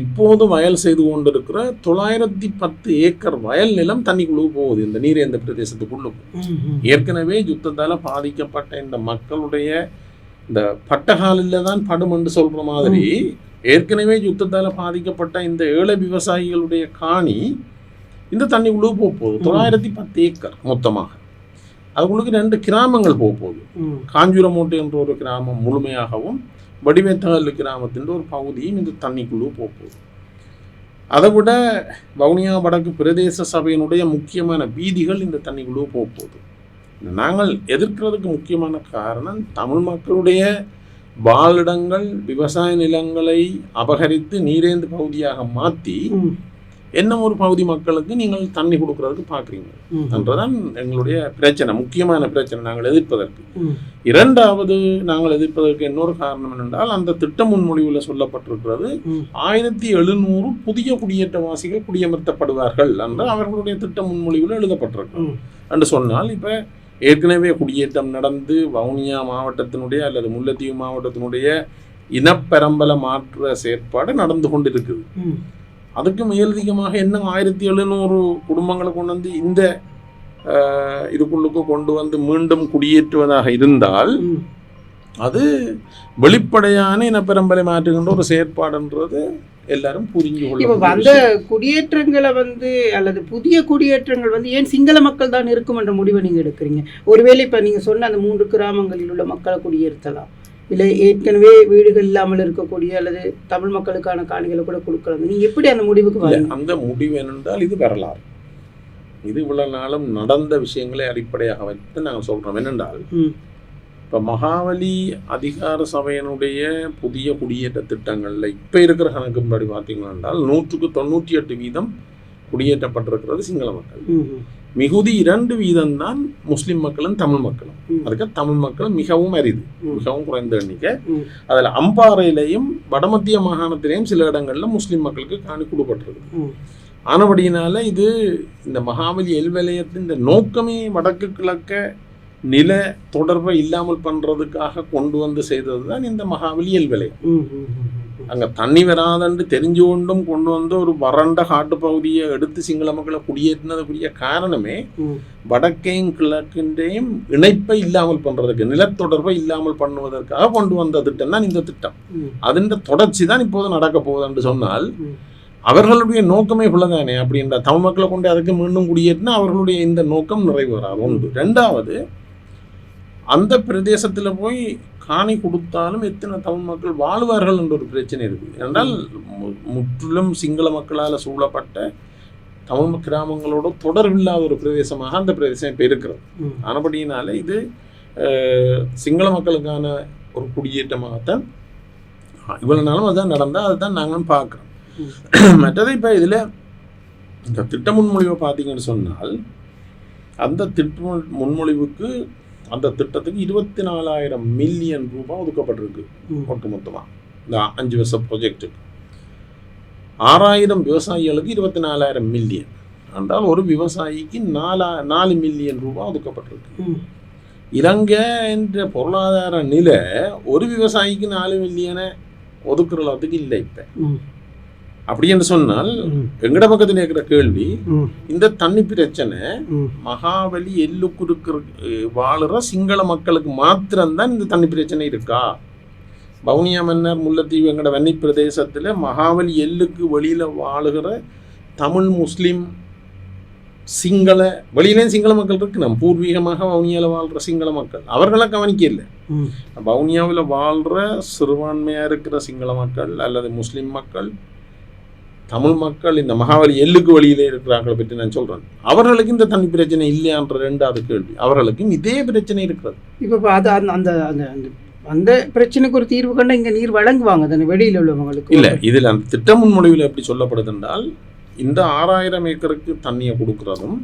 இப்போது வயல் செய்து கொண்டிருக்கிற 910 ஏக்கர் வயல் நிலம் தண்ணிக்குள்ளே போகுது. இந்த நீரேந்த பிரதேசத்துக்குள்ளுக்கு ஏற்கனவே யுத்தத்தால் பாதிக்கப்பட்ட இந்த மக்களுடைய இந்த பட்டகாலில் தான் படும் என்று சொல்ற மாதிரி ஏற்கனவே யுத்தத்தால் பாதிக்கப்பட்ட இந்த ஏழை விவசாயிகளுடைய காணி இந்த தண்ணிக்குள்ளே போகுது. 910 ஏக்கர் மொத்தமாக. அதுக்குள்ளுக்கு 2 கிராமங்கள் போகுது. காஞ்சுரமோட்டு என்ற ஒரு கிராமம் முழுமையாகவும் வடிவேத்தகல் கிராமத்தின் ஒரு பகுதியும் இந்த தண்ணிக்குள்ளே போகுது. அதை விட வவுனியா வடக்கு பிரதேச சபையினுடைய முக்கியமான வீதிகள் இந்த தண்ணிக்குள்ளே போகுது. நாங்கள் எதிர்க்கிறதுக்கு முக்கியமான காரணம் தமிழ் மக்களுடைய வாழிடங்கள் விவசாய நிலங்களை அபகரித்து நீரேந்து பகுதியாக மாற்றி என்ன ஒரு பகுதி மக்களுக்கு நீங்கள் தண்ணி கொடுக்கறதுக்கு பார்க்குறீங்க என்றதான் எங்களுடைய பிரச்சனை, முக்கியமான பிரச்சனை நாங்கள் எதிர்ப்பதற்கு. இரண்டாவது, நாங்கள் எதிர்ப்பதற்கு இன்னொரு காரணம் என்னென்றால் அந்த திட்ட முன்மொழிவில் சொல்லப்பட்டிருக்கிறது 1700 புதிய குடியேற்றவாசிகள் குடியமர்த்தப்படுவார்கள் என்று அவர்களுடைய திட்ட முன்மொழிவில் எழுதப்பட்டிருக்கு என்று சொன்னால், இப்போ ஏற்கனவே குடியேற்றம் நடந்து வவுனியா மாவட்டத்தினுடைய அல்லது முல்லைத்தீவு மாவட்டத்தினுடைய இனப்பெரம்பல மாற்ற செயற்பாடு நடந்து கொண்டிருக்குது. அதுக்கு மேலதிகமாக என்ன 1700 குடும்பங்களை கொண்டு வந்து இந்த இதுக்குள்ளுக்கு கொண்டு வந்து மீண்டும் குடியேற்றுவதாக இருந்தால் அது வெளிப்படையான இனப்பெரம்பலை மாற்றுகின்ற ஒரு செயற்பாடுன்றது எல்லாரும் புரிஞ்சு கொள்ள. அந்த குடியேற்றங்களை அல்லது புதிய குடியேற்றங்கள் ஏன் சிங்கள மக்கள் தான் இருக்கும் என்ற முடிவை நீங்க எடுக்கிறீங்க? ஒருவேளை இப்ப நீங்க சொன்ன அந்த 3 கிராமங்களில் உள்ள மக்களை குடியேற்றலாம், இல்லை ஏற்கனவே வீடுகள் இல்லாமல் இருக்கக்கூடிய அல்லது தமிழ் மக்களுக்கான காணிகளை கூட கொடுக்கலாம். நீங்க எப்படி அந்த முடிவுக்கு வரீங்க? அந்த முடிவு என்னென்றால் இது வரலாறு. இது இவ்வளவு நாளும் நடந்த விஷயங்களை அடிப்படையாக வைத்து நாங்கள் சொல்றோம். என்னென்றால் இப்போ மகாவலி அதிகார சபையினுடைய புதிய குடியேற்ற திட்டங்களில் இப்போ இருக்கிற கணக்குப்படி பார்த்தீங்கன்னா 198% குடியேற்றப்பட்டிருக்கிறது சிங்கள மக்கள். மிகுதி 2% தான் முஸ்லிம் மக்களும் தமிழ் மக்களும். அதுக்கு தமிழ் மக்கள் மிகவும் அரிது, மிகவும் குறைந்த எண்ணிக்கை. அதில் அம்பாறையிலையும் வடமத்திய மாகாணத்திலையும் சில இடங்களில் முஸ்லிம் மக்களுக்கு காணி கொடுக்கப்பட்டிருக்கு. ஆனபடியினால இது இந்த மகாவலி எல்வலயத்தின் இந்த நோக்கமே வடக்கு கிழக்க நில தொடர்பை இல்லாமல் பண்றதுக்காக கொண்டு வந்து செய்தது தான் இந்த மகாவலி எல்வலயம். அங்க தண்ணி வராதன்று தெரிஞ்சு கொண்டு வந்து ஒரு வறண்ட காட்டு பகுதியை எடுத்து சிங்கள மக்களை குடியேற்றினதுக்குரிய காரணமே வடக்கையும் கிழக்கின்றையும் இணைப்பை இல்லாமல் பண்றதுக்கு, நிலத்தொடர்பை இல்லாமல் பண்ணுவதற்காக கொண்டு வந்த திட்டம் தான் இந்த திட்டம். அதன் தொடர்ச்சி தான் இப்போது நடக்க போகுது என்று சொன்னால் அவர்களுடைய நோக்கமே உள்ளதானே. அப்படின்ற தமிழ் மக்களை கொண்டு அதுக்கு மீண்டும் குடியேற்றினா அவர்களுடைய இந்த நோக்கம் நிறைவேறாது. ஒன்று. ரெண்டாவது, அந்த பிரதேசத்தில் போய் காணி கொடுத்தாலும் எத்தனை தமிழ் மக்கள் வாழ்வார்கள் என்ற ஒரு பிரச்சனை இருக்குது. என்றால் முற்றிலும் சிங்கள மக்களால் சூழப்பட்ட தமிழ் கிராமங்களோட தொடர்பில்லாத ஒரு பிரதேசமாக அந்த பிரதேசம் இப்போ இருக்கிறது. ஆனபடியினால இது சிங்கள மக்களுக்கான ஒரு குடியேற்றமாகத்தான் இவ்வளவு நாளும் அதுதான் நடந்தால் அதுதான் நாங்களும் பார்க்குறோம். மற்றது இப்போ இதில் இந்த திட்ட முன்மொழிவை பார்த்தீங்கன்னு சொன்னால் அந்த திட்ட முன்மொழிவுக்கு அந்த திட்டத்துக்கு 24,000 மில்லியன் ரூபாய் ஒதுக்கப்பட்டிருக்கு ஒட்டுமொத்தமாக. இந்த 5 வருஷ ப்ரொஜெக்டுக்கு 6,000 விவசாயிகளுக்கு 24,000 மில்லியன் என்றால் ஒரு விவசாயிக்கு 4 மில்லியன் ரூபாய் ஒதுக்கப்பட்டிருக்கு. இலங்கை என்ற பொருளாதார நிலை ஒரு விவசாயிக்கு 4 மில்லியனை ஒதுக்குற அளவுக்கு இல்லை. இப்போ அப்படி என்று சொன்னால் எங்கட பக்கத்தில் இருக்கிற கேள்வி, இந்த தண்ணி பிரச்சனை மகாவலி எல்லுக்கு வாழுற சிங்கள மக்களுக்கு மாத்திரம்தான் இந்த தண்ணி பிரச்சனை இருக்கா? வவுனியா மன்னர் முல்லைத்தீவு எங்கட வன்னி பிரதேசத்தில் மகாவலி எல்லுக்கு வெளியில் வாழுகிற தமிழ் முஸ்லீம் சிங்கள வெளியிலேயும் சிங்கள மக்கள் இருக்கு, நம்ம பூர்வீகமாக வவுனியாவில் வாழ்கிற சிங்கள மக்கள் அவர்களை கவனிக்க இல்லை. வவுனியாவில் வாழ்கிற சிறுபான்மையாக இருக்கிற சிங்கள மக்கள் அல்லது முஸ்லீம் மக்கள், தமிழ் மக்கள், இந்த மகாவலி எல்லுக்கு வழியிலே இருக்கிறார்களை பற்றி நான் சொல்கிறேன். அவர்களுக்கு இந்த தண்ணி பிரச்சனை இல்லையான்ற ரெண்டாவது கேள்வி. அவர்களுக்கும் இதே பிரச்சனை இருக்கிறது. இப்போ அது அந்த அந்த அந்த பிரச்சனைக்கு ஒரு தீர்வு கண்ட இங்கே நீர் வழங்குவாங்க தானே வெளியில் உள்ளவங்களுக்கு? இல்லை, இதில் அந்த திட்ட முன்மொழிவில் எப்படி சொல்லப்படுது என்றால், இந்த 6000 ஏக்கருக்கு தண்ணியை கொடுக்குறதும்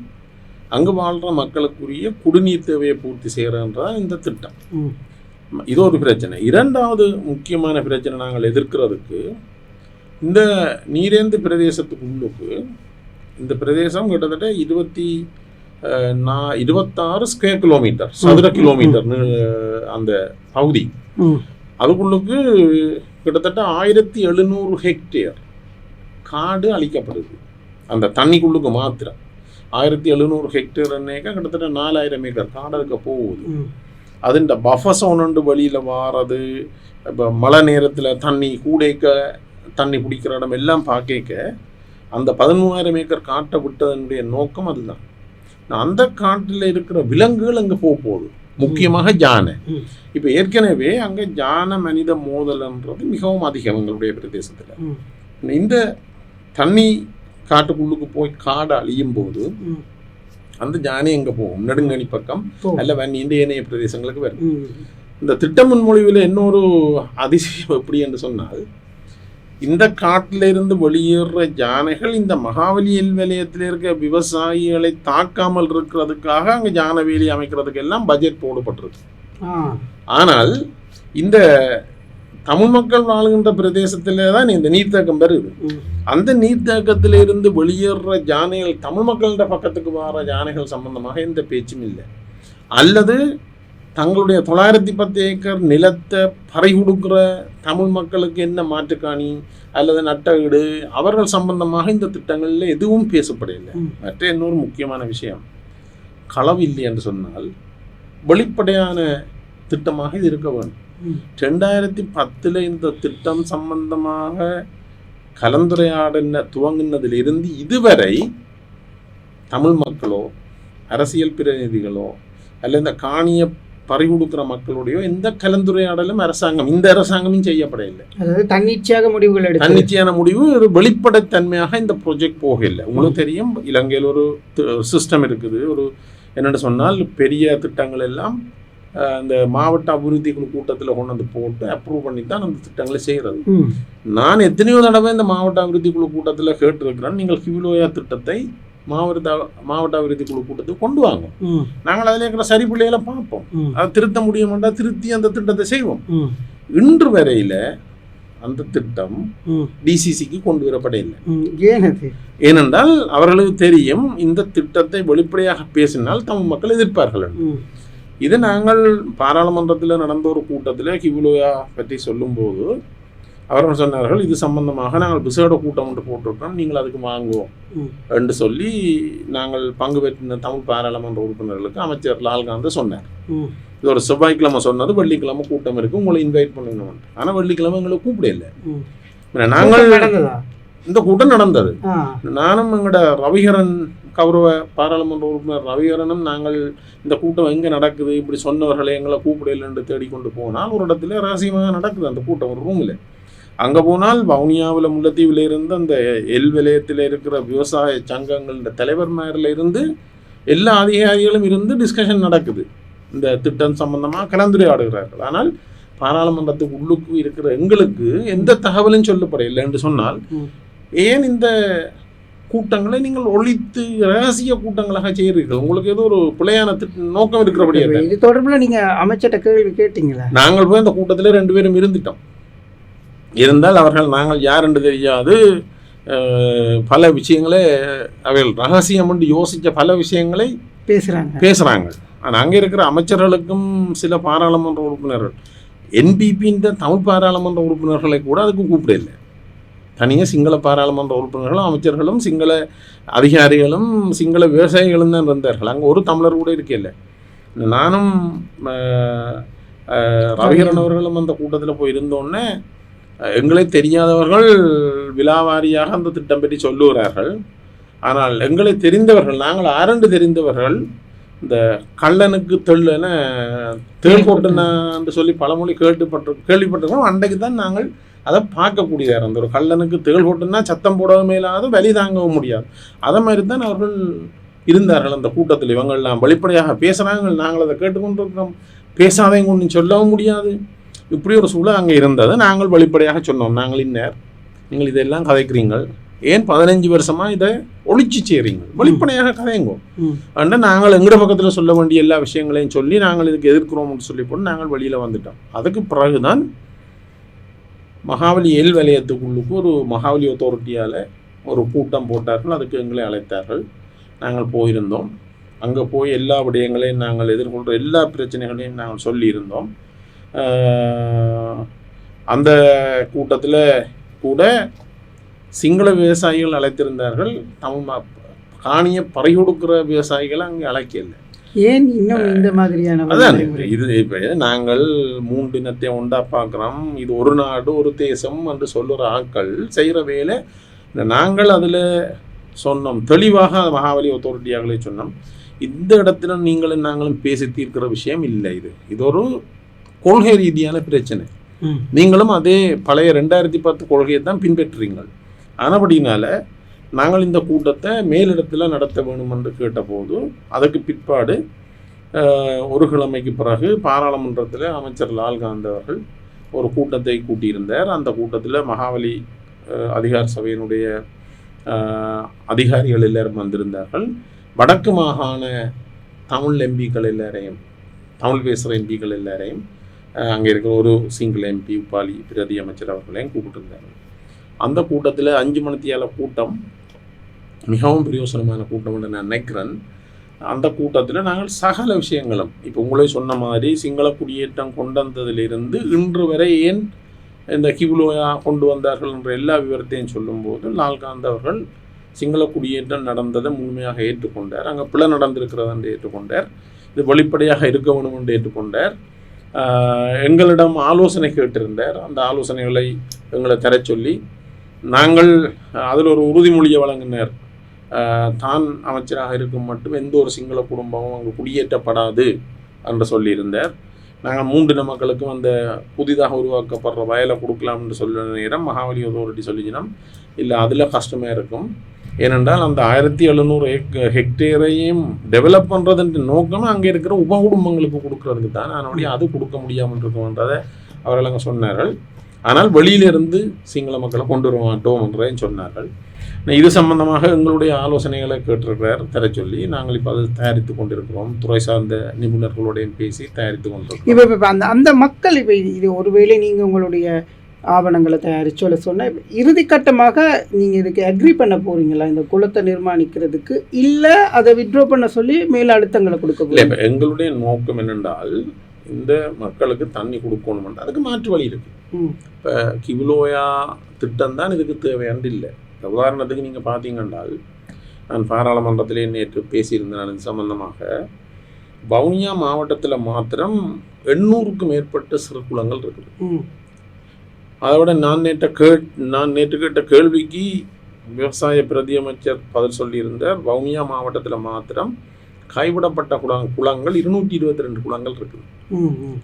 அங்கு வாழ்கிற மக்களுக்குரிய குடிநீர் தேவையை பூர்த்தி செய்கிறன்றதான் இந்த திட்டம். இது ஒரு பிரச்சனை. இரண்டாவது முக்கியமான பிரச்சனை நாங்கள் எதிர்க்கிறதுக்கு, இந்த நீரேந்து பிரதேசத்துக்குள்ளுக்கு, இந்த பிரதேசம் கிட்டத்தட்ட 26 ஸ்கொயர் கிலோமீட்டர், சதுர கிலோமீட்டர் அந்த பகுதி. அதுக்குள்ளுக்கு கிட்டத்தட்ட 1700 ஹெக்டேர் காடு அழிக்கப்படுது. அந்த தண்ணிக்குள்ளுக்கு மாத்திரம் 1700 ஹெக்டேர் கிட்டத்தட்ட 4000 ஏக்கர் காடு இருக்க போகுது. அதுண்ட பஃபர் சோனண்டு வழியில் வாரது, இப்போ மழை நேரத்தில் தண்ணி கூடைக்க தண்ணி பிடிக்கிற இடம் எல்லாம் பார்க்க அந்த 13000 ஏக்கர் காட்டை விட்டதனுடைய நோக்கம் அதுதான். அந்த காட்டில் இருக்கிற விலங்குகள் அங்கே போகுது, முக்கியமாக யானை. இப்போ ஏற்கனவே அங்கே யானை மனித மோதல்ன்றது மிகவும் அதிகம் எங்களுடைய பிரதேசத்தில். இந்த தண்ணி காட்டுக்குள்ளுக்கு போய் காடு அழியும் போது அந்த யானை எங்கே போகும்? நெடுங்கணி பக்கம் அல்ல வன்னியின் ஏனைய பிரதேசங்களுக்கு வரும். இந்த திட்ட முன்மொழிவில் இன்னொரு அதிசயம் எப்படி என்று சொன்னால், இந்த காட்டில இருந்து வெளியேற யானைகள் இந்த மகாவலி வலயத்தில் இருக்க விவசாயிகளை தாக்காமல் இருக்கிறதுக்காக அங்கே யானை வேலி அமைக்கிறதுக்கு எல்லாம் பட்ஜெட் போடப்பட்டிருக்கு. ஆனால் இந்த தமிழ் மக்கள் வாழுகின்ற பிரதேசத்தில் தான் இந்த நீர்த்தேக்கம் வருது. அந்த நீர்த்தேக்கத்தில் இருந்து வெளியேற யானைகள், தமிழ் மக்களோட பக்கத்துக்கு வர யானைகள் சம்பந்தமாக எந்த பேச்சும் இல்லை. அல்லது தங்களுடைய 910 ஏக்கர் நிலத்தை பறி கொடுக்குற தமிழ் மக்களுக்கு என்ன மாற்றுக்காணி அல்லது நட்டஈடு, அவர்கள் சம்பந்தமாக இந்த திட்டங்களில் எதுவும் பேசப்படவில்லை. மற்ற இன்னொரு முக்கியமான விஷயம், களவு இல்லை என்று சொன்னால் வெளிப்படையான திட்டமாக இது இருக்க வேண்டும். 2010 இந்த திட்டம் சம்பந்தமாக கலந்துரையாடல் துவங்கினதிலிருந்து இதுவரை தமிழ் மக்களோ அரசியல் பிரதிநிதிகளோ அல்ல இந்த காணிய பறி கொடுக்குற மக்களுடைய எந்த கலந்துரையாடலும் இந்த அரசாங்கமும் செய்யப்படவில்லை. அதாவது தன்னிச்சையான முடிவு, ஒரு வெளிப்படைத்தன்மையாக இந்த ப்ராஜெக்ட் போகவில்லை. உங்களுக்கு தெரியும், இலங்கையில் ஒரு சிஸ்டம் இருக்குது. ஒரு என்னென்னு சொன்னால், பெரிய திட்டங்கள் எல்லாம் இந்த மாவட்ட அபிவிருத்தி குழு கூட்டத்தில் கொண்டு வந்து போட்டு அப்ரூவ் பண்ணி தான் அந்த திட்டங்களை செய்கிறது. நான் எத்தனையோ தடவை இந்த மாவட்ட அபிவிருத்தி குழு கூட்டத்தில் கேட்டிருக்கிறேன், நீங்கள் கிவிலோயா திட்டத்தை மாவட்ட அபிவிருத்தி குழு கூட்டத்துக்கு கொண்டு வாங்க, நாங்கள் அதில் இருக்கிற சரி பிள்ளைகளை பார்ப்போம், அதை திருத்த முடியுமாண்டா திருத்தி அந்த திட்டத்தை செய்வோம். இன்று வரையில் அந்த திட்டம் டிசிசிக்கு கொண்டு வரப்படவில்லை. ஏனென்றால் அவர்களுக்கு தெரியும், இந்த திட்டத்தை வெளிப்படையாக பேசினால் தமிழ் மக்கள் எதிர்ப்பார்கள். இது நாங்கள் பாராளுமன்றத்தில் நடந்த ஒரு கூட்டத்தில் கிவிலோயா பற்றி சொல்லும்போது அவர்கள் சொன்னார்கள், இது சம்பந்தமாக நாங்கள் விசேட கூட்டம் ஒன்று போட்டிருக்கோம், நீங்கள் அதுக்கு வாங்குவோம் என்று சொல்லி நாங்கள் பங்கு பெற்ற தமிழ் பாராளுமன்ற உறுப்பினர்களுக்கு அமைச்சர் லால்காந்த சொன்னார். இது ஒரு செவ்வாய்க்கிழமை சொன்னது, வெள்ளிக்கிழமை கூட்டம் இருக்கு, உங்களை இன்வைட் பண்ணணும். ஆனால் வெள்ளிக்கிழமை எங்களை கூப்பிடல. நாங்கள் இந்த கூட்டம் நடந்தது. நானும் எங்களோட ரவிகரன், கௌரவ பாராளுமன்ற உறுப்பினர் ரவிகரனும் நாங்கள் இந்த கூட்டம் எங்கே நடக்குது இப்படி சொன்னவர்களை எங்களை கூப்பிடலன்னு தேடிக்கொண்டு போனால் ஒரு இடத்துல ரகசியமாக நடக்குது அந்த கூட்டம், ஒரு ரூமில். அங்கே போனால் வவுனியாவில் முல்லைத்தீவில் இருந்து அந்த வலயத்தில் இருக்கிற விவசாய சங்கங்களோட தலைவர்மாரில் இருந்து எல்லா அதிகாரிகளும் இருந்து டிஸ்கஷன் நடக்குது. இந்த திட்டம் சம்பந்தமாக கலந்துரையாடுகிறார்கள். ஆனால் பாராளுமன்றத்துக்கு உள்ளுக்கு இருக்கிற எங்களுக்கு எந்த தகவலும் சொல்லப்படவில்லை என்று சொன்னால், ஏன் இந்த கூட்டங்களை நீங்கள் ஒழித்து ரகசிய கூட்டங்களாக செய்கிறீர்கள்? உங்களுக்கு ஏதோ ஒரு பிழையான நோக்கம் இருக்கிறபடியா? இது தொடர்பில் நீங்கள் அமைச்சர்கிட்ட கேள்வி கேட்டீங்களா? நாங்கள் போய் அந்த கூட்டத்தில் 2 பேரும் இருந்துட்டோம். இருந்தால் அவர்கள் நாங்கள் யார் என்று தெரியாது பல விஷயங்களை அவர்கள் ரகசியம் என்று யோசித்த பல விஷயங்களை பேசுகிறாங்க. ஆனால் அங்கே இருக்கிற அமைச்சர்களுக்கும் சில பாராளுமன்ற உறுப்பினர்கள், என்பிபின்ற தமிழ் பாராளுமன்ற உறுப்பினர்களை கூட அதுக்கு கூப்பிடலை. தனியாக சிங்கள பாராளுமன்ற உறுப்பினர்களும் அமைச்சர்களும் சிங்கள அதிகாரிகளும் சிங்கள விவசாயிகளும் தான் இருந்தார்கள். அங்கே ஒரு தமிழர் கூட இருக்கல. நானும் ரவிகரன் அவர்களும் அந்த கூட்டத்தில் போய் இருந்தோடனே எங்களை தெரியாதவர்கள் விலாவாரியாக அந்த திட்டம் பற்றி சொல்லுகிறார்கள். ஆனால் எங்களை தெரிந்தவர்கள், நாங்கள் ஆரண்டு தெரிந்தவர்கள், இந்த கள்ளனுக்கு தெள்ளன தேள் கொட்டனு சொல்லி பழமொழி கேள்விப்பட்டிருக்கோம். அன்றைக்கு தான் நாங்கள் அதை பார்க்கக்கூடியதாக இருந்த ஒரு கள்ளனுக்கு தேள் கொட்டுனா சத்தம் போடவும் மேலாது, வலி தாங்கவும் முடியாது. அதை மாதிரி தான் அவர்கள் இருந்தார்கள் அந்த கூட்டத்தில். இவங்கள்லாம் வெளிப்படையாக பேசுகிறாங்க, நாங்கள் அதை கேட்டுக்கொண்டிருக்கிறோம், பேசாதையும் கொண்டு சொல்லவும் முடியாது. இப்படி ஒரு சூழல் அங்கே இருந்தது. நாங்கள் வெளிப்படையாக சொன்னோம், நாங்கள் இன்னர், நீங்கள் இதெல்லாம் கதைக்கிறீங்கள், ஏன் 15 வருஷமாக இதை ஒழிச்சு செய்கிறீங்க, வெளிப்படையாக கதைங்கோ. ஆனால் நாங்கள் எங்கட பக்கத்தில் சொல்ல வேண்டிய எல்லா விஷயங்களையும் சொல்லி நாங்கள் இதுக்கு எதிர்க்கிறோம்னு சொல்லி போட்டு நாங்கள் வெளியில் வந்துட்டோம். அதுக்கு பிறகுதான் மகாவலி எல் வலயத்துக்குள்ளுக்கு ஒரு மகாவலி அத்தாரிட்டியால் ஒரு கூட்டம் போட்டார்கள். அதுக்கு எங்களை அழைத்தார்கள். நாங்கள் போயிருந்தோம். அங்கே போய் எல்லா விடயங்களையும் நாங்கள் எதிர்கொள்கிற எல்லா பிரச்சனைகளையும் நாங்கள் சொல்லியிருந்தோம். அந்த கூட்டத்தில் கூட சிங்கள விவசாயிகள் அழைத்திருந்தார்கள். தமிழ் காணியை பறி கொடுக்குற விவசாயிகளை அங்கே அழைக்கல. ஏன் இன்னும் இந்த மாதிரியான அதான் இது. இப்போ நாங்கள் 3 இனத்தை ஒன்றா பார்க்குறோம், இது ஒரு நாடு ஒரு தேசம் என்று சொல்லுற ஆட்கள் செய்கிற வேலை. நாங்கள் அதில் சொன்னோம் தெளிவாக, மகாவலி அத்தாரிட்டியாகவே சொன்னோம், இந்த இடத்துல நீங்களும் நாங்களும் பேசி தீர்க்கிற விஷயம் இல்லை. இது ஒரு கொள்கை ரீதியான பிரச்சனை. நீங்களும் அதே பழைய 2010 கொள்கையை தான் பின்பற்றுறீங்கள். ஆனபடினால நாங்கள் இந்த கூட்டத்தை மேலிடத்தில் நடத்த வேணும் என்று கேட்டபோது, அதுக்கு பிற்பாடு ஒரு கிழமைக்கு பிறகு பாராளுமன்றத்தில் அமைச்சர் லால்காந்த் அவர்கள் ஒரு கூட்டத்தை கூட்டியிருந்தார். அந்த கூட்டத்தில் மகாவலி அதிகார சபையினுடைய அதிகாரிகள் எல்லாரும் வந்திருந்தார்கள். வடக்கு மாகாண தமிழ் எம்பிக்கள் எல்லாரையும், தமிழ் பேசுகிற எம்பிக்கள் எல்லாரையும், அங்கே இருக்கிற ஒரு சிங்கிள் எம்பி உப்பாலி பிரதி அமைச்சர் அவர்களையும் கூப்பிட்டுருந்தார்கள். அந்த கூட்டத்தில் 5 மணித்தியால கூட்டம் மிகவும் பிரயோசனமான கூட்டம் என்று நான் நினைக்கிறேன். அந்த கூட்டத்தில் நாங்கள் சகல விஷயங்களும், இப்போ உங்களே சொன்ன மாதிரி சிங்கள குடியேற்றம் கொண்டு வந்ததிலிருந்து இன்று வரை ஏன் இந்த கிவுலோயா கொண்டு வந்தார்கள் என்ற எல்லா விவரத்தையும் சொல்லும்போது லால்காந்த் அவர்கள் சிங்கள குடியேற்றம் நடந்ததை முழுமையாக ஏற்றுக்கொண்டார். அங்கே பிழை நடந்திருக்கிறது என்று ஏற்றுக்கொண்டார். இது வெளிப்படையாக இருக்க வேணும் என்று ஏற்றுக்கொண்டார். எங்களிடம் ஆலோசனை கேட்டிருந்தார். அந்த ஆலோசனைகளை எங்களை தர சொல்லி நாங்கள் அதில் ஒரு உறுதிமொழியை வழங்கினார். தான் அமைச்சராக இருக்கும் மட்டும் எந்த ஒரு சிங்கள குடும்பமும் அங்கு குடியேற்றப்படாது என்று சொல்லியிருந்தார். நாங்கள் 3 இன மக்களுக்கும் அந்த புதிதாக உருவாக்கப்படுற வயலை கொடுக்கலாம் என்று சொல்ல நேரம் மகாவலி அத்தாரிட்டி சொல்லிச்சினோம், இல்லை அதில் கஷ்டமாக இருக்கும். ஏனென்றால் அந்த 1700 ஹெக்டேரையும் டெவலப் பண்ணுறதுன்ற நோக்கம் அங்கே இருக்கிற உப குடும்பங்களுக்கு கொடுக்கறதுக்கு தான். அதனுடைய அது கொடுக்க முடியாமல் இருக்கும்ன்றதை அவர்கள் அங்கே சொன்னார்கள். ஆனால் வெளியிலிருந்து சிங்கள மக்களை கொண்டு வர மாட்டோம் என்றதையும் சொன்னார்கள். இது சம்பந்தமாக எங்களுடைய ஆலோசனைகளை கேட்டிருக்கிறார் தர சொல்லி நாங்கள் இப்போ அதை தயாரித்து கொண்டிருக்கிறோம். துறை சார்ந்த நிபுணர்களுடைய பேசி தயாரித்து கொண்டிருக்கிறோம். இப்போ அந்த மக்கள் இப்போ இது ஒருவேளை நீங்கள் உங்களுடைய ஆவணங்களை தயாரிச்சோல சொன்ன இறுதிக்கட்டமாக நீங்கள் இதுக்கு அக்ரி பண்ண போகிறீங்களா இந்த குளத்தை நிர்மாணிக்கிறதுக்கு, இல்லை அதை வித்ட்ரா பண்ண சொல்லி மேல அழுத்தங்களை கொடுக்க? இல்லை, இப்போ எங்களுடைய நோக்கம் என்னென்றால் இந்த மக்களுக்கு தண்ணி கொடுக்கணும், அதுக்கு மாற்று வழி இருக்குது. இப்போ கிவுலோயா திட்டம் தான் இதுக்கு தேவையானது இல்லை. உதாரணத்துக்கு நீங்கள் பார்த்தீங்கன்றால், நான் பாராளுமன்றத்திலே நேற்று பேசியிருந்தேன் இது சம்பந்தமாக. வவுனியா மாவட்டத்தில் மாத்திரம் 800க்கும் மேற்பட்ட சிறு குளங்கள் இருக்குது. அதோட நான் நேற்று கேட்ட கேள்விக்கு விவசாய பிரதி அமைச்சர் பதில் சொல்லியிருந்தார். வவுனியா மாவட்டத்தில் மாத்திரம் கைவிடப்பட்ட குளங்கள் 222 குளங்கள் இருக்குது.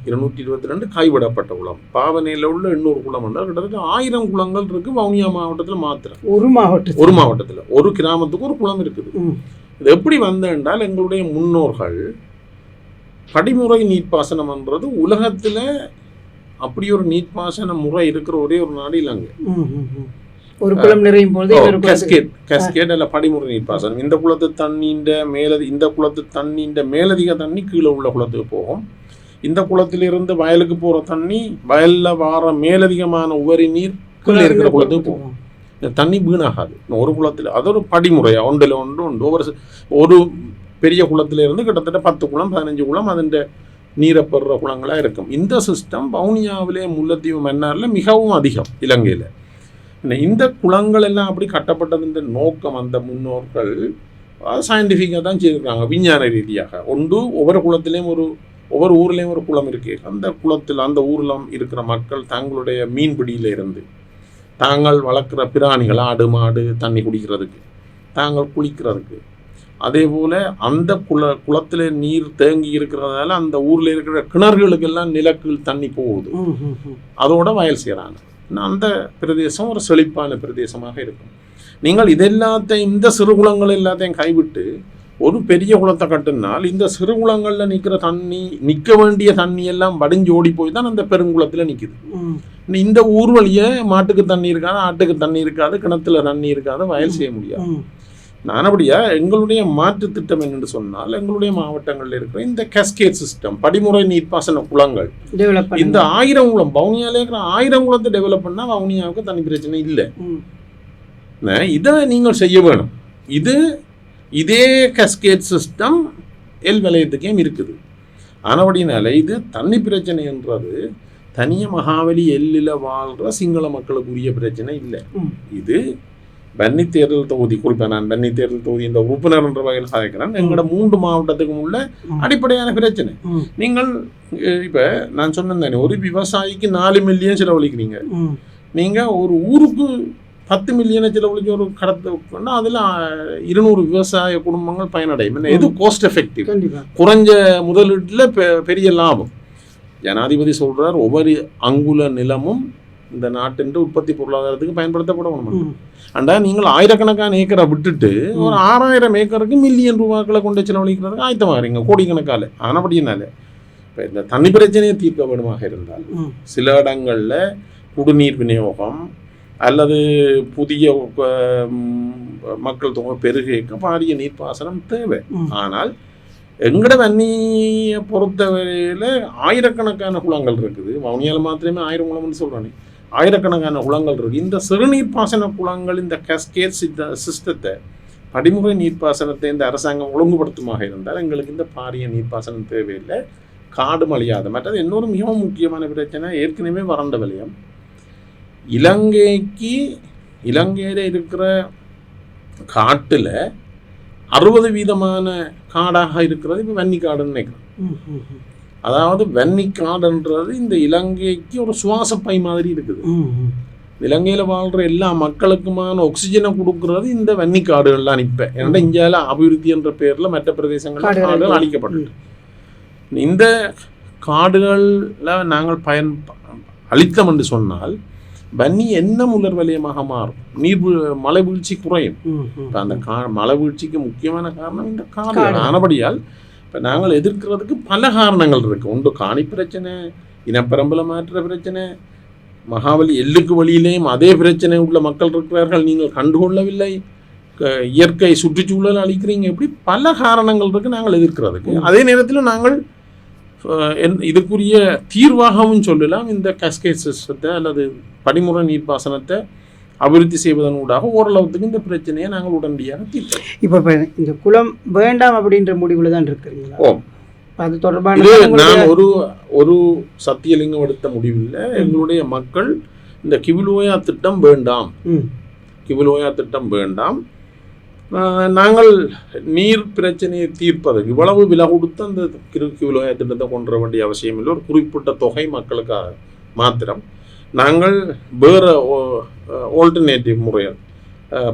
222 கைவிடப்பட்ட குளம். பாவனையில் உள்ள 800 குளம் என்றால் கிட்டத்தட்ட 1000 குளங்கள் இருக்குது வவுனியா மாவட்டத்தில் மாத்திரம். ஒரு மாவட்டத்தில் ஒரு கிராமத்துக்கு ஒரு குளம் இருக்குது. இது எப்படி வந்தென்றால் எங்களுடைய முன்னோர்கள் படிமுறை நீர்ப்பாசனம் என்றது உலகத்தில் அப்படி ஒரு நீர்ப்பாசன முறை இருக்கிற ஒரே ஒரு நாடு இலங்கை. ஒரு குளம் நிறையும் போது கேஸ்கேட் அல்ல படிமுறை நீர்ப்பாசனம். இந்த குளத்து தண்ணீண்ட மேலதிக தண்ணி கீழே உள்ள குளத்துக்கு போகும். இந்த குளத்திலிருந்து வயலுக்கு போகிற தண்ணி வயலில் வார மேலதிகமான உவரி நீர் கீழே இருக்கிற குளத்துக்கு போகும். இந்த தண்ணி வீணாகாது ஒரு குளத்தில். அது ஒரு படிமுறையாக ஒன்றில் ஒன்று ஒரு பெரிய குளத்திலிருந்து கிட்டத்தட்ட 10 குளம் 15 குளம் அதன் நீரை பெறுற குளங்களாக இருக்கும். இந்த சிஸ்டம் வவுனியாவிலே முல்லைத்தீவு மன்னாரில் மிகவும் அதிகம் இலங்கையில். இந்த குளங்கள் எல்லாம் அப்படி கட்டப்பட்டதுன்ற நோக்கம் அந்த முன்னோர்கள் சயின்டிஃபிக்காக தான் செய்திருக்காங்க, விஞ்ஞான ரீதியாக. ஒவ்வொரு குளத்திலையும் ஒவ்வொரு ஊர்லேயும் ஒரு குளம் இருக்கு. அந்த ஊரில் இருக்கிற மக்கள் தங்களுடைய மீன்பிடியில் இருந்து தாங்கள் வளர்க்குற பிராணிகள் ஆடு மாடு தண்ணி குடிக்கிறதுக்கு தாங்கள் குளிக்கிறதுக்கு. அதே போல் அந்த குளத்தில் நீர் தேங்கி இருக்கிறதால அந்த ஊரில் இருக்கிற கிணறுகளுக்கெல்லாம் நிலக்கீழ் தண்ணி போகுது. அதோட வயல் செய்கிறாங்க. அந்த பிரதேசம் ஒரு செழிப்பான பிரதேசமாக இருக்கும். நீங்கள் இதெல்லாத்தையும் இந்த சிறு குளங்கள் எல்லாத்தையும் கைவிட்டு ஒரு பெரிய குளத்தை கட்டினால் இந்த சிறு குளங்களில் நிற்கிற தண்ணி, நிற்க வேண்டிய தண்ணி எல்லாம் வடிஞ்சு ஓடி போய் தான் அந்த பெருங்குளத்தில் நிற்குது. இந்த ஊர் வழியே மாட்டுக்கு தண்ணி இருக்காது, ஆட்டுக்கு தண்ணி இருக்காது, கிணத்துல தண்ணி இருக்காது, வயல் செய்ய முடியாது. நானபடியா எங்களுடைய மாற்று திட்டம் என்னென்று சொன்னால், எங்களுடைய மாவட்டங்களில் இருக்கிற இந்த கேஸ்கேட் சிஸ்டம், படிமுறை நீர்ப்பாசன குளங்கள், இந்த 1000 குளம் வவுனியாவில் இருக்கிற 1000 குளத்தை டெவலப் பண்ணால் வவுனியாவுக்கு தண்ணி பிரச்சனை இல்லை. இதை நீங்கள் செய்ய வேணும். இதே கேஸ்கேட் சிஸ்டம் எல் வலயத்துக்கே இருக்குது. ஆனபடினால இது தண்ணி பிரச்சனைன்றது தனியாக மகாவலி எல்லில் வாழ்கிற சிங்கள மக்களுக்குரிய பிரச்சனை இல்லை. இது வன்னி தேர்தல் தொகுதி, குறிப்பாக நான் வன்னி தேர்தல் தொகுதி இந்த உறுப்பினர் என்ற வகையில் சாதிக்கிறேன். எங்களோட 3 மாவட்டத்துக்கும் உள்ள அடிப்படையான பிரச்சனை. நீங்கள் இப்போ நான் சொன்னேன் தானே, ஒரு விவசாயிக்கு 4 மில்லியன் செலவழிக்கிறீங்க. நீங்கள் ஒரு ஊருக்கு 10 மில்லியனை செலவழிக்க ஒரு கடத்தை பண்ணால் அதில் 200 விவசாய குடும்பங்கள் பயனடையும். எது காஸ்ட் எஃபெக்டிவ், குறைஞ்ச முதலீட்டில் பெரிய லாபம். ஜனாதிபதி சொல்கிறார், ஒவ்வொரு அங்குல நிலமும் இந்த நாட்டின் உற்பத்தி பொருளாதாரத்துக்கு பயன்படுத்தப்படணும். அண்டா நீங்கள் 1000கணக்கான ஏக்கரை விட்டுட்டு ஒரு 6000 ஏக்கருக்கு மில்லியன் ரூபாய்களை கொண்டு செலவழிக்கிறதுக்கு ஆயத்தமாகறீங்க, கோடிக்கணக்கால். ஆனபடினால இப்போ இந்த தண்ணி பிரச்சனையை தீர்க்க வேணுமாக இருந்தால் சில இடங்களில் குடிநீர் விநியோகம் அல்லது புதிய மக்கள் தொகை பெருக பாரிய நீர்ப்பாசனம் தேவை. ஆனால் எங்கட வன்னியை பொறுத்தவரையில் 1000கணக்கான குளங்கள் இருக்குது. வவுனியாவில் மாத்திரமே 1000 குளம்னு சொல்கிறானே, 1000கணக்கான குளங்கள் இருக்குது. இந்த சிறுநீர்ப்பாசன குளங்கள், இந்த கேஸ்கேட் சிஸ்டத்தை, படிமுறை நீர்ப்பாசனத்தை இந்த அரசாங்கம் ஒழுங்குபடுத்துமாக இருந்தால் எங்களுக்கு இந்த பாரிய நீர்ப்பாசனம் தேவையில்லை, காடு மழியாத. மற்றது இன்னொரு மிகவும் முக்கியமான பிரச்சனை, ஏற்கனவே வறண்ட வலயம். இலங்கையில் இருக்கிற காட்டில் 60% காடாக இருக்கிறது இப்போ வன்னி காடுன்னு நினைக்கிறேன். அதாவது வன்னி காடுன்றது இந்த இலங்கைக்கு ஒரு சுவாசப்பை மாதிரி இருக்குது. இலங்கையில் வாழ்கிற எல்லா மக்களுக்குமான ஆக்சிஜனை கொடுக்கறது இந்த வன்னி காடுகள்லாம். இப்போ ஏன்னா இந்தியாவில் அபிவிருத்தி என்ற பேரில் மற்ற பிரதேசங்களில் காடுகள் அழிக்கப்பட்டு, இந்த காடுகளில் நாங்கள் அழித்தம் என்று சொன்னால் வன்னி என்ன முலர் வலயமாக மாறும், மழை வீழ்ச்சி குறையும். இப்போ அந்த மழை வீழ்ச்சிக்கு முக்கியமான காரணம் இந்த காடு. ஆனபடியால் இப்போ நாங்கள் எதிர்க்கிறதுக்கு பல காரணங்கள் இருக்குது. ஒன்று காணி பிரச்சனை, இனப்பரம்பலை மாற்ற பிரச்சனை, மகாவலி எல்லுக்கு வழியிலேயும் அதே பிரச்சனை உள்ள மக்கள் இருக்கிறார்கள், நீங்கள் கண்டுகொள்ளவில்லை, இயற்கை சுற்றுச்சூழல் அளிக்கிறீங்க, இப்படி பல காரணங்கள் இருக்குது நாங்கள் எதிர்க்கிறதுக்கு. அதே நேரத்தில் நாங்கள் இதுக்குரிய தீர்வாகவும் சொல்லலாம், இந்த கேஸ்கேட் சிஸ்டத்தை அல்லது படிமுறை நீர்ப்பாசனத்தை அபிவிருத்தி செய்வதன் ஊடாக ஓரளவுக்கு இந்த பிரச்சனையை நாங்கள் உடனடியாக தீர்ப்போம். இப்போ இந்த குளம் வேண்டாம் அப்படின்ற முடிவில் தான் இருக்கிறீங்களா? அது தொடர்பான நான் ஒரு சத்தியலிங்கம் எடுத்த முடிவில் எங்களுடைய மக்கள் இந்த கிவிலோயா திட்டம் வேண்டாம், கிவிலோயா திட்டம் வேண்டாம், நாங்கள் நீர் பிரச்சனையை தீர்ப்பதற்கு இவ்வளவு விலை கொடுத்து அந்த கிவிலோயா திட்டத்தை கொண்டு வர வேண்டிய அவசியம் இல்லை. ஒரு குறிப்பிட்ட தொகை மக்களுக்காக மாத்திரம் நாங்கள் வேறு ஆல்டர்னேட்டிவ் முறைகள்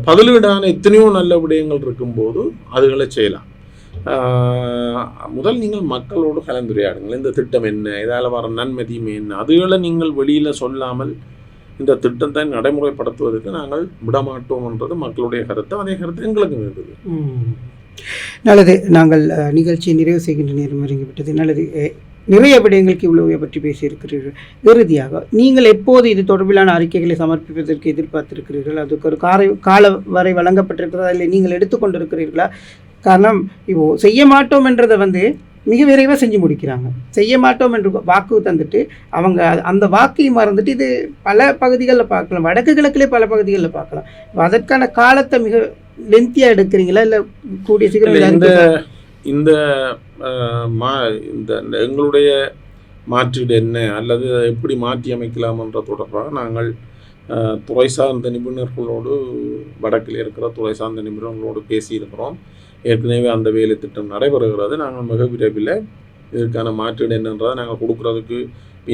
பதிலீடான எத்தனையோ நல்ல விடயங்கள் இருக்கும்போது அதுகளை செய்யலாம். முதல் நீங்கள் மக்களோடு கலந்துரையாடுங்கள். இந்த திட்டம் என்ன, இதால் வர நன்மதியுமே என்ன, அதுகளை நீங்கள் வெளியில் சொல்லாமல் இந்த திட்டத்தை நடைமுறைப்படுத்துவதற்கு நாங்கள் விடமாட்டோம்ன்றது மக்களுடைய கருத்து. அதே கருத்து எங்களுக்கு இருக்குது. நல்லது. நாங்கள் நிகழ்ச்சியை நிறைவு செய்கின்ற நேரம் இறங்கிவிட்டது. நல்லது. நிறைய விடயங்களுக்கு இவ்வளவு பற்றி பேசியிருக்கிறீர்கள். இறுதியாக நீங்கள் எப்போது இது தொடர்பிலான அறிக்கைகளை சமர்ப்பிப்பதற்கு எதிர்பார்த்திருக்கிறீர்கள்? அதுக்கு ஒரு கால வரை வழங்கப்பட்டிருக்கிறதா, இல்லை நீங்கள் எடுத்துக்கொண்டிருக்கிறீர்களா? காரணம், இப்போ செய்ய மாட்டோம் என்றதை மிக விரைவாக செஞ்சு முடிக்கிறாங்க. செய்ய மாட்டோம் என்று வாக்கு தந்துட்டு அவங்க அந்த வாக்கையை மறந்துட்டு இது பல பகுதிகளில் பார்க்கலாம், வடக்கு கிழக்கிலே பல பகதிகளில் பார்க்கலாம். அதற்கான காலத்தை மிக லென்த்தியாக எடுக்கிறீங்களா, இல்லை கூடிய சீக்கிரம் இந்த எங்களுடைய மாற்றீடு என்ன அல்லது எப்படி மாற்றி அமைக்கலாம்ன்ற தொடர்பாக நாங்கள் துறை சார்ந்த நிபுணர்களோடு, வடக்கில் இருக்கிற துறை சார்ந்த நிபுணர்களோடு பேசியிருக்கிறோம். ஏற்கனவே அந்த வேலை திட்டம் நடைபெறுகிறது. நாங்கள் மிக விரைவில் இதற்கான மாற்றீடு என்னன்றதை நாங்கள் கொடுக்குறதுக்கு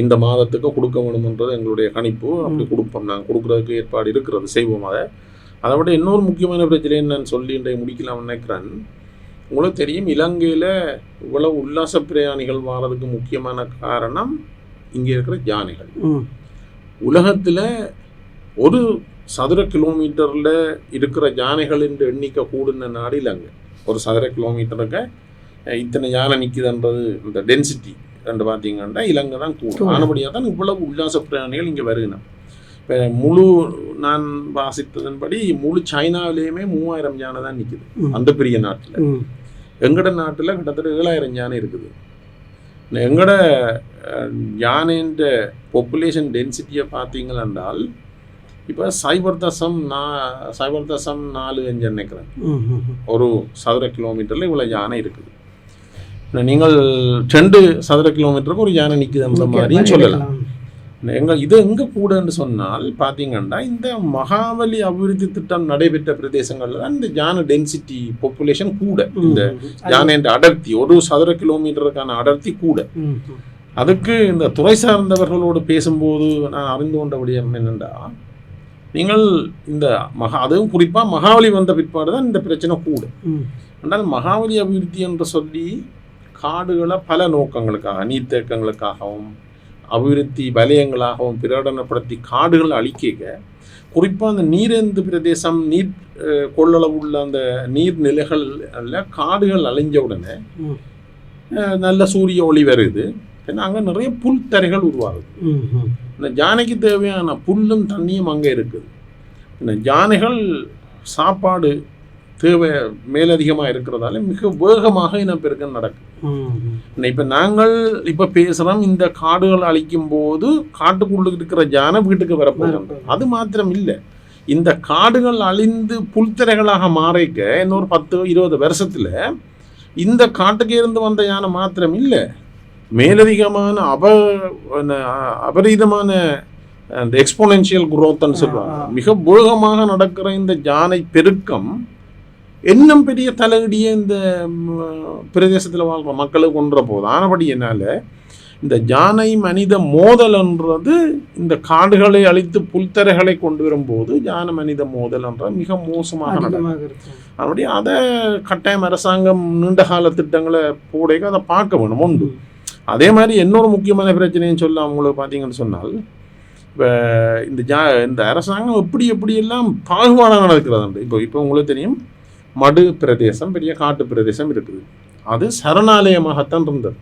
இந்த மாதத்துக்கு கொடுக்க வேணும்ன்றது எங்களுடைய கணிப்பு. அப்படி கொடுப்போம், நாங்கள் கொடுக்குறதுக்கு ஏற்பாடு இருக்கிறது, செய்வோம். அதை விட இன்னொரு முக்கியமான பிரச்சனைன்னு நான் சொல்லி இன்றைய முடிக்கலாம்னு நினைக்கிறேன். உங்களுக்கு தெரியும், இலங்கையில் இவ்வளவு உல்லாச பிரயாணிகள் வாரதுக்கு முக்கியமான காரணம் இங்கே இருக்கிற யானைகள். உலகத்தில் ஒரு சதுர கிலோமீட்டரில் இருக்கிற யானைகளின் எண்ணிக்கை கூடுன நாடு இலங்கை. ஒரு சதுர கிலோமீட்டருக்கு இத்தனை யானை நிற்குதுன்றது இந்த டென்சிட்டி ரெண்டு பார்த்தீங்கன்னா இலங்கை தான் கூடும். ஆனபடியாக தான் இவ்வளவு உல்லாச பிரயாணிகள் இங்கே வருகின்றன. இப்போ முழு நான் வாசித்ததன்படி முழு சைனாவிலேயுமே 3000 யானை தான் நிற்குது அந்த பெரிய நாட்டில். எங்கட நாட்டில் கிட்டத்தட்ட 7000 யானை இருக்குது. எங்கட யானைன்ற பாப்புலேஷன் டென்சிட்டியை பார்த்தீங்களென்றால் இப்போ 0.4 நினைக்கிறேன் ஒரு சதுர கிலோமீட்டரில் இவ்வளோ யானை இருக்குது. நீங்கள் 2 சதுர கிலோமீட்டருக்கு ஒரு யானை நிற்குது அந்த மாதிரியும் சொல்லலாம். இது எங்கே கூடன்னு சொன்னால் பார்த்தீங்கன்னா இந்த மகாவலி அபிவிருத்தி திட்டம் நடைபெற்ற பிரதேசங்களில் தான் இந்த யானை டென்சிட்டி பாப்புலேஷன் கூட. இந்த யானைன்ற அடர்த்தி ஒரு சதுர கிலோமீட்டருக்கான அடர்த்தி கூட. அதுக்கு இந்த துறை சார்ந்தவர்களோடு பேசும்போது நான் அறிந்து கொண்ட விடயம் என்னென்னா, நீங்கள் இந்த அதுவும் குறிப்பாக மகாவலி வந்த பிற்பாடு தான் இந்த பிரச்சனை கூட. ஆனால் மகாவலி அபிவிருத்தி என்று சொல்லி காடுகளை பல நோக்கங்களுக்காக, நீர்த்தேக்கங்களுக்காகவும் அபிவிருத்தி வலயங்களாகவும் பிரகடனப்படுத்தி காடுகளை அழிக்க, குறிப்பாக அந்த நீரேந்து பிரதேசம் நீர் கொள்ளளவுள்ள அந்த நீர்நிலைகளில் காடுகள் அழிஞ்ச உடனே நல்ல சூரிய ஒளி வருது. ஏன்னா அங்கே நிறைய புல்தரைகள் உருவாகுது. இந்த யானைக்கு தேவையான புல்லும் தண்ணியும் அங்கே இருக்குது. இந்த யானைகள் சாப்பாடு தேவை மேலதிகமாக இருக்கிறதால மிக வேகமாக இனப்பெருக்கம் நடக்குது. இப்போ நாங்கள் இப்போ பேசுகிறோம், இந்த காடுகள் அழிக்கும் போது காட்டுக்குள்ள இருக்கிற யானை வீட்டுக்கு வரப்போகிறோம். அது மாத்திரம் இல்லை, இந்த காடுகள் அழிந்து புல்தரைகளாக மாறிக்க இன்னொரு 10-20 வருஷத்தில் இந்த காட்டுக்கு இருந்து வந்த யானை மாத்திரம் இல்லை, மேலதிகமான அபரீதமான அந்த எக்ஸ்போனென்ஷியல் குரோத்ன்னு சொல்லுவாங்க. மிக வேகமாக நடக்கிற இந்த யானை பெருக்கம் இன்னும் பெரிய தலையடியை இந்த பிரதேசத்தில் வாழ்கிற மக்களுக்கு கொன்ற போது. ஆனபடி என்னால் இந்த யானை மனித மோதல்ன்றது இந்த காடுகளை அழித்து புல்தரைகளை கொண்டு வரும்போது யானை மனித மோதல்ன்ற மிக மோசமாக நடக்கும். அப்படி அதை கட்டாயம் அரசாங்கம் நீண்ட கால திட்டங்களை போடைக்க அதை பார்க்க வேணும் உண்டு. அதே மாதிரி இன்னொரு முக்கியமான பிரச்சனைன்னு சொல்ல அவங்களுக்கு பார்த்தீங்கன்னு சொன்னால், இப்போ இந்த அரசாங்கம் எப்படியெல்லாம் பாகுபாடாக நடக்கிறது. இப்போ உங்களுக்கு தெரியும், மடு பிரதேசம் பெரிய காட்டு பிரதேசம் இருக்குது. அது சரணாலயமாகத்தான் இருந்தது.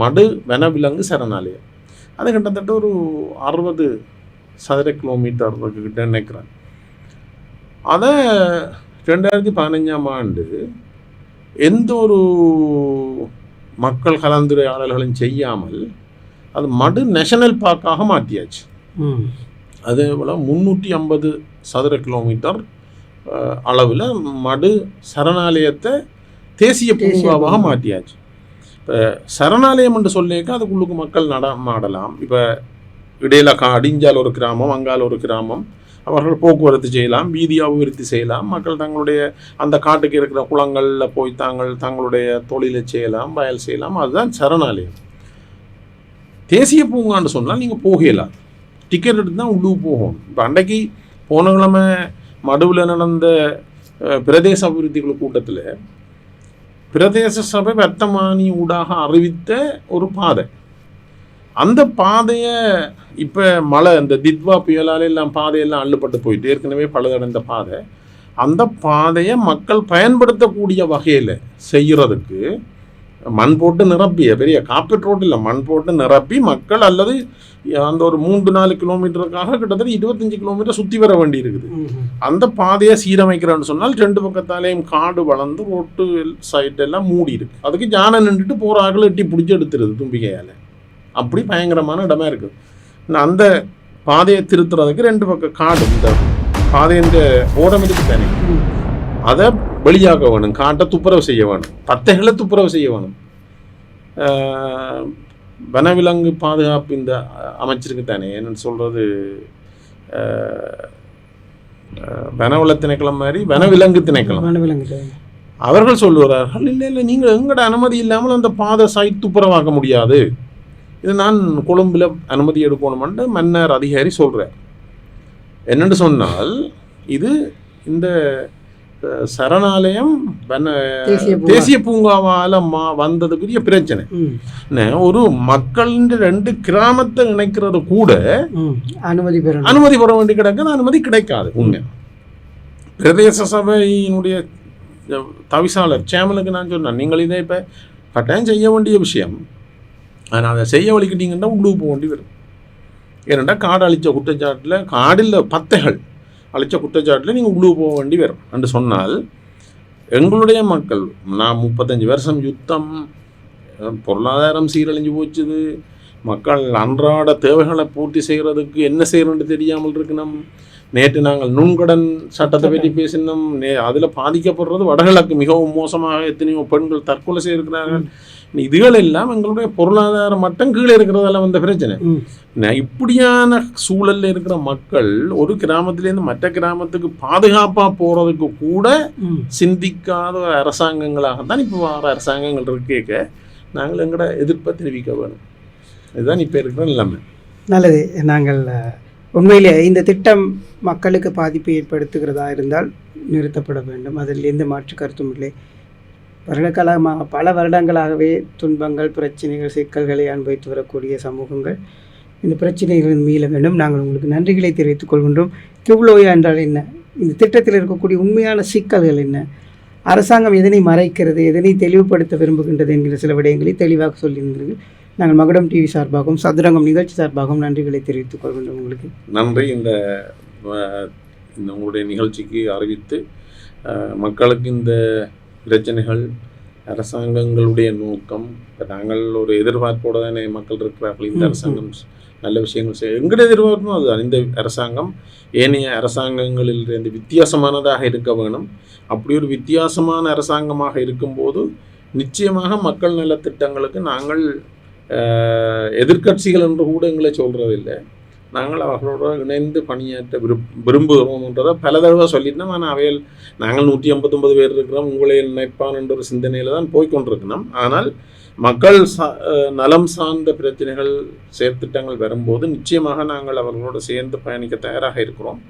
மடு வனவிலங்கு சரணாலயம். அது கிட்டத்தட்ட ஒரு 60 சதுர கிலோமீட்டர் கிட்ட நினைக்கிறேன். அதை 2015ஆம் ஆண்டு எந்த ஒரு மக்கள் கலந்துரையாடல்களும் செய்யாமல் அது மடு நேஷனல் பார்க்காக மாற்றியாச்சு. அதே போல் 350 சதுர கிலோமீட்டர் அளவில் மடு சரணாலயத்தை தேசிய பூங்காவாக மாற்றியாச்சு. இப்போ சரணாலயம் என்று சொல்லியிருக்க அதுக்குள்ளுக்கு மக்கள் நடமாடலாம். இப்போ இடையில அடிஞ்சால் ஒரு கிராமம், அங்கால் ஒரு கிராமம், அவர்கள் போக்குவரத்து செய்யலாம், வீதி அபிவிருத்தி செய்யலாம். மக்கள் தங்களுடைய அந்த காட்டுக்கு இருக்கிற குளங்களில் போய் தங்களுடைய தொழிலை செய்யலாம், வயல் செய்யலாம். அதுதான் சரணாலயம். தேசிய பூங்கான்னு சொன்னால் நீங்கள் போகலாம், டிக்கெட் எடுத்து தான் உள்ளுக்கு போகணும். இப்போ அன்றைக்கு போன கிழமை மடுவில் நடந்த பிரதேச அபிவிருத்தி குழு கூட்டத்தில் பிரதேச சபை வர்த்தமானி ஊடாக அறிவித்த ஒரு பாதை, அந்த பாதையை இப்போ மழை இந்த தித்வா புயலால் எல்லாம் பாதையெல்லாம் அள்ளுப்பட்டு போயிட்டு ஏற்கனவே பழுதடைந்த பாதை, அந்த பாதையை மக்கள் பயன்படுத்தக்கூடிய வகையில் செய்கிறதுக்கு மண் போட்டு நிரப்பி, பெரிய காப்பீட்டு ரோடு இல்லை, மண் போட்டு நிரப்பி மக்கள் அல்லது அந்த ஒரு 3-4 கிலோமீட்டருக்காக கிட்டத்தட்ட 25 கிலோமீட்டர் சுற்றி வர வேண்டி இருக்குது. அந்த பாதையை சீரமைக்கிறேன்னு சொன்னால் 2 பக்கத்தாலேயும் காடு வளர்ந்து ரோட்டு சைட்டெல்லாம் மூடி இருக்கு. அதுக்கு யானை நின்றுட்டு போகிறார்கள் எட்டி பிடிச்சி எடுத்துருது தும்பிக்கையால். அப்படி பயங்கரமான இடமா இருக்குது. அந்த பாதையை திருத்துறதுக்கு 2 பக்கம் காடு, இந்த பாதையின் ஓரம் இருக்கு தானே, அதை வெளியாக வேணும், காட்டை துப்புரவு செய்ய வேணும், பத்தைகளை துப்புரவு செய்ய வேணும். வனவிலங்கு பாதுகாப்பு இந்த அமைச்சிருக்கு தானே, என்னன்னு சொல்கிறது, வனவள திணைக்களம் மாதிரி வனவிலங்கு திணைக்களம், அவர்கள் சொல்லுகிறார்கள், இல்லை நீங்கள் எங்களோட அனுமதி இல்லாமல் அந்த பாதை சைட் துப்புரவாக்க முடியாது, இது நான் கொழும்பில் அனுமதி எடுக்கணுமென்று மன்னர் அதிகாரி சொல்கிறார். என்னென்னு சொன்னால் இது இந்த சரணாலயம் தேசிய பூங்காவால் வந்ததுக்குரிய பிரச்சனை. ஒரு மக்களின் 2 கிராமத்தை இணைக்கிறது கூட அனுமதி பெற வேண்டி கிடக்குது, அனுமதி கிடைக்காது. உண்மை பிரதேச சபையினுடைய தவிசாளர் சேமனுக்கு நான் சொன்னேன், நீங்கள் இதை இப்போ கட்டாயம் செய்ய வேண்டிய விஷயம், ஆனால் அதை செய்ய வலிக்கிட்டீங்கன்னா உள்ளுக்கு போக வேண்டி வரும். ஏனெண்டா காடு அழித்த குற்றச்சாட்டில், காடில் பத்தைகள் அழித்த குற்றச்சாட்டில் நீங்கள் உள்ளுக்கு போக வேண்டி வரும் என்று சொன்னால், எங்களுடைய மக்கள், நான் 35 வருஷம் யுத்தம், பொருளாதாரம் சீரழிஞ்சு போச்சுது, மக்கள் அன்றாட தேவைகளை பூர்த்தி செய்கிறதுக்கு என்ன செய்யணும்னு தெரியாமல் இருக்கணும். நேற்று நாங்கள் நுண்கடன் சட்டத்தை பற்றி பேசினோம். அதில் பாதிக்கப்படுறது வடகிழக்கு மிகவும் மோசமாக எத்தனையோ பெண்கள் தற்கொலை செய்திருக்கிறார்கள். இதுகள் எல்லாம் எங்களுடைய பொருளாதார மட்டம் கீழே இருக்கிறதால வந்த பிரச்சனை. இப்படியான சூழலில் இருக்கிற மக்கள் ஒரு கிராமத்திலேருந்து மற்ற கிராமத்துக்கு பாதுகாப்பாக போகிறதுக்கு கூட சிந்திக்காத அரசாங்கங்களாகத்தான் இப்போ வர அரசாங்கங்கள் இருக்கேக்க நாங்கள் எங்களோட எதிர்ப்பை தெரிவிக்க வேணும். இதுதான் இப்போ இருக்கிற நிலைமை. நல்லது. நாங்கள் உண்மையிலே இந்த திட்டம் மக்களுக்கு பாதிப்பை ஏற்படுத்துகிறதா இருந்தால் நிறுத்தப்பட வேண்டும், அதில் எந்த மாற்று கருத்தும் இல்லை. வருடகாலமாக பல வருடங்களாகவே துன்பங்கள், பிரச்சனைகள், சிக்கல்களை அனுபவித்து வரக்கூடிய சமூகங்கள் இந்த பிரச்சனைகளின் மீள வேண்டும். நாங்கள் உங்களுக்கு நன்றிகளை தெரிவித்துக் கொள்கின்றோம். கிவ்லோயா என்றால் என்ன, இந்த திட்டத்தில் இருக்கக்கூடிய உண்மையான சிக்கல்கள் என்ன, அரசாங்கம் எதனை மறைக்கிறது, எதனை தெளிவுபடுத்த விரும்புகின்றது என்கிற சில விடயங்களை தெளிவாக சொல்லியிருந்தீர்கள். நாங்கள் மகுடம் டிவி சார்பாகவும் சதுரங்கம் நிகழ்ச்சி சார்பாகவும் நன்றிகளை தெரிவித்துக் கொள்கின்றோம். உங்களுக்கு நன்றி. இந்த உங்களுடைய நிகழ்ச்சிக்கு அறிவித்து மக்களுக்கு இந்த பிரச்சனைகள், அரசாங்கங்களுடைய நோக்கம், இப்போ நாங்கள் ஒரு எதிர்பார்ப்போடு தானே மக்கள் இருக்கிறார்கள். இந்த அரசாங்கம் நல்ல விஷயங்கள் செய்ய எங்களுடைய எதிர்பார்ப்பும் அதுதான். இந்த அரசாங்கம் ஏனைய அரசாங்கங்களிலிருந்து வித்தியாசமானதாக இருக்க வேணும். அப்படி ஒரு வித்தியாசமான அரசாங்கமாக இருக்கும்போது நிச்சயமாக மக்கள் நலத்திட்டங்களுக்கு நாங்கள் எதிர்கட்சிகள் என்று கூட எங்களை சொல்கிறதில்லை, நாங்கள் அவர்களோட இணைந்து பணியாற்ற விரும்புகிறோம்ன்றதை பல தடவை சொல்லிட்டோம். ஆனால் அவையில் நாங்கள் 159 பேர் இருக்கிறோம், உங்களை நினைப்பான் என்ற ஒரு சிந்தனையில் தான் போய்கொண்டிருக்கணும். ஆனால் மக்கள் நலம் சார்ந்த பிரச்சனைகள், செயற்திட்டங்கள் வரும்போது நிச்சயமாக நாங்கள் அவர்களோடு சேர்ந்து பயணிக்க தயாராக இருக்கிறோம்.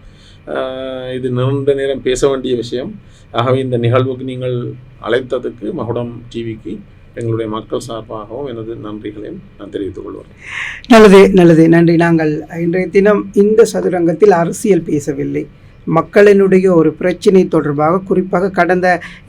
இது நீண்ட நேரம் பேச வேண்டிய விஷயம். ஆகவே இந்த நிகழ்வுக்கு நீங்கள் அழைத்ததுக்கு மகுடம் டிவிக்கு எங்களுடைய மக்கள் சார்பாகவும் எனது நன்றிகளையும் நான் தெரிவித்துக் கொள்வேன். நல்லது. நன்றி. நாங்கள் இன்றைய தினம் இந்த சதுரங்கத்தில் அரசியல் பேசவில்லை, மக்களினுடைய ஒரு பிரச்சினை தொடர்பாக, குறிப்பாக கடந்த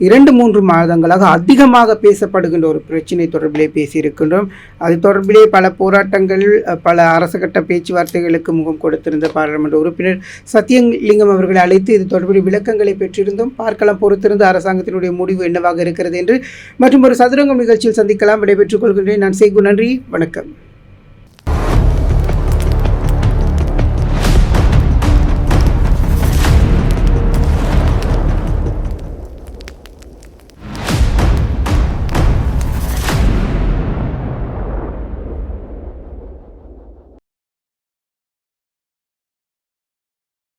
2-3 மாதங்களாக அதிகமாக பேசப்படுகின்ற ஒரு பிரச்சினை தொடர்பிலே பேசியிருக்கின்றோம். அது தொடர்பிலே பல போராட்டங்கள், பல அரசு கட்ட பேச்சுவார்த்தைகளுக்கு முகம் கொடுத்திருந்த பாராளுமன்ற உறுப்பினர் சத்தியலிங்கம் அவர்களை அழைத்து இது தொடர்பில் விளக்கங்களை பெற்றிருந்தோம். பார்க்கலாம், பொறுத்திருந்த அரசாங்கத்தினுடைய முடிவு என்னவாக இருக்கிறது என்று மற்றும் ஒரு சதுரங்கம் நிகழ்ச்சியில் சந்திக்கலாம். விடைபெற்றுக் கொள்கின்றேன். நான் செய்கு. நன்றி, வணக்கம்.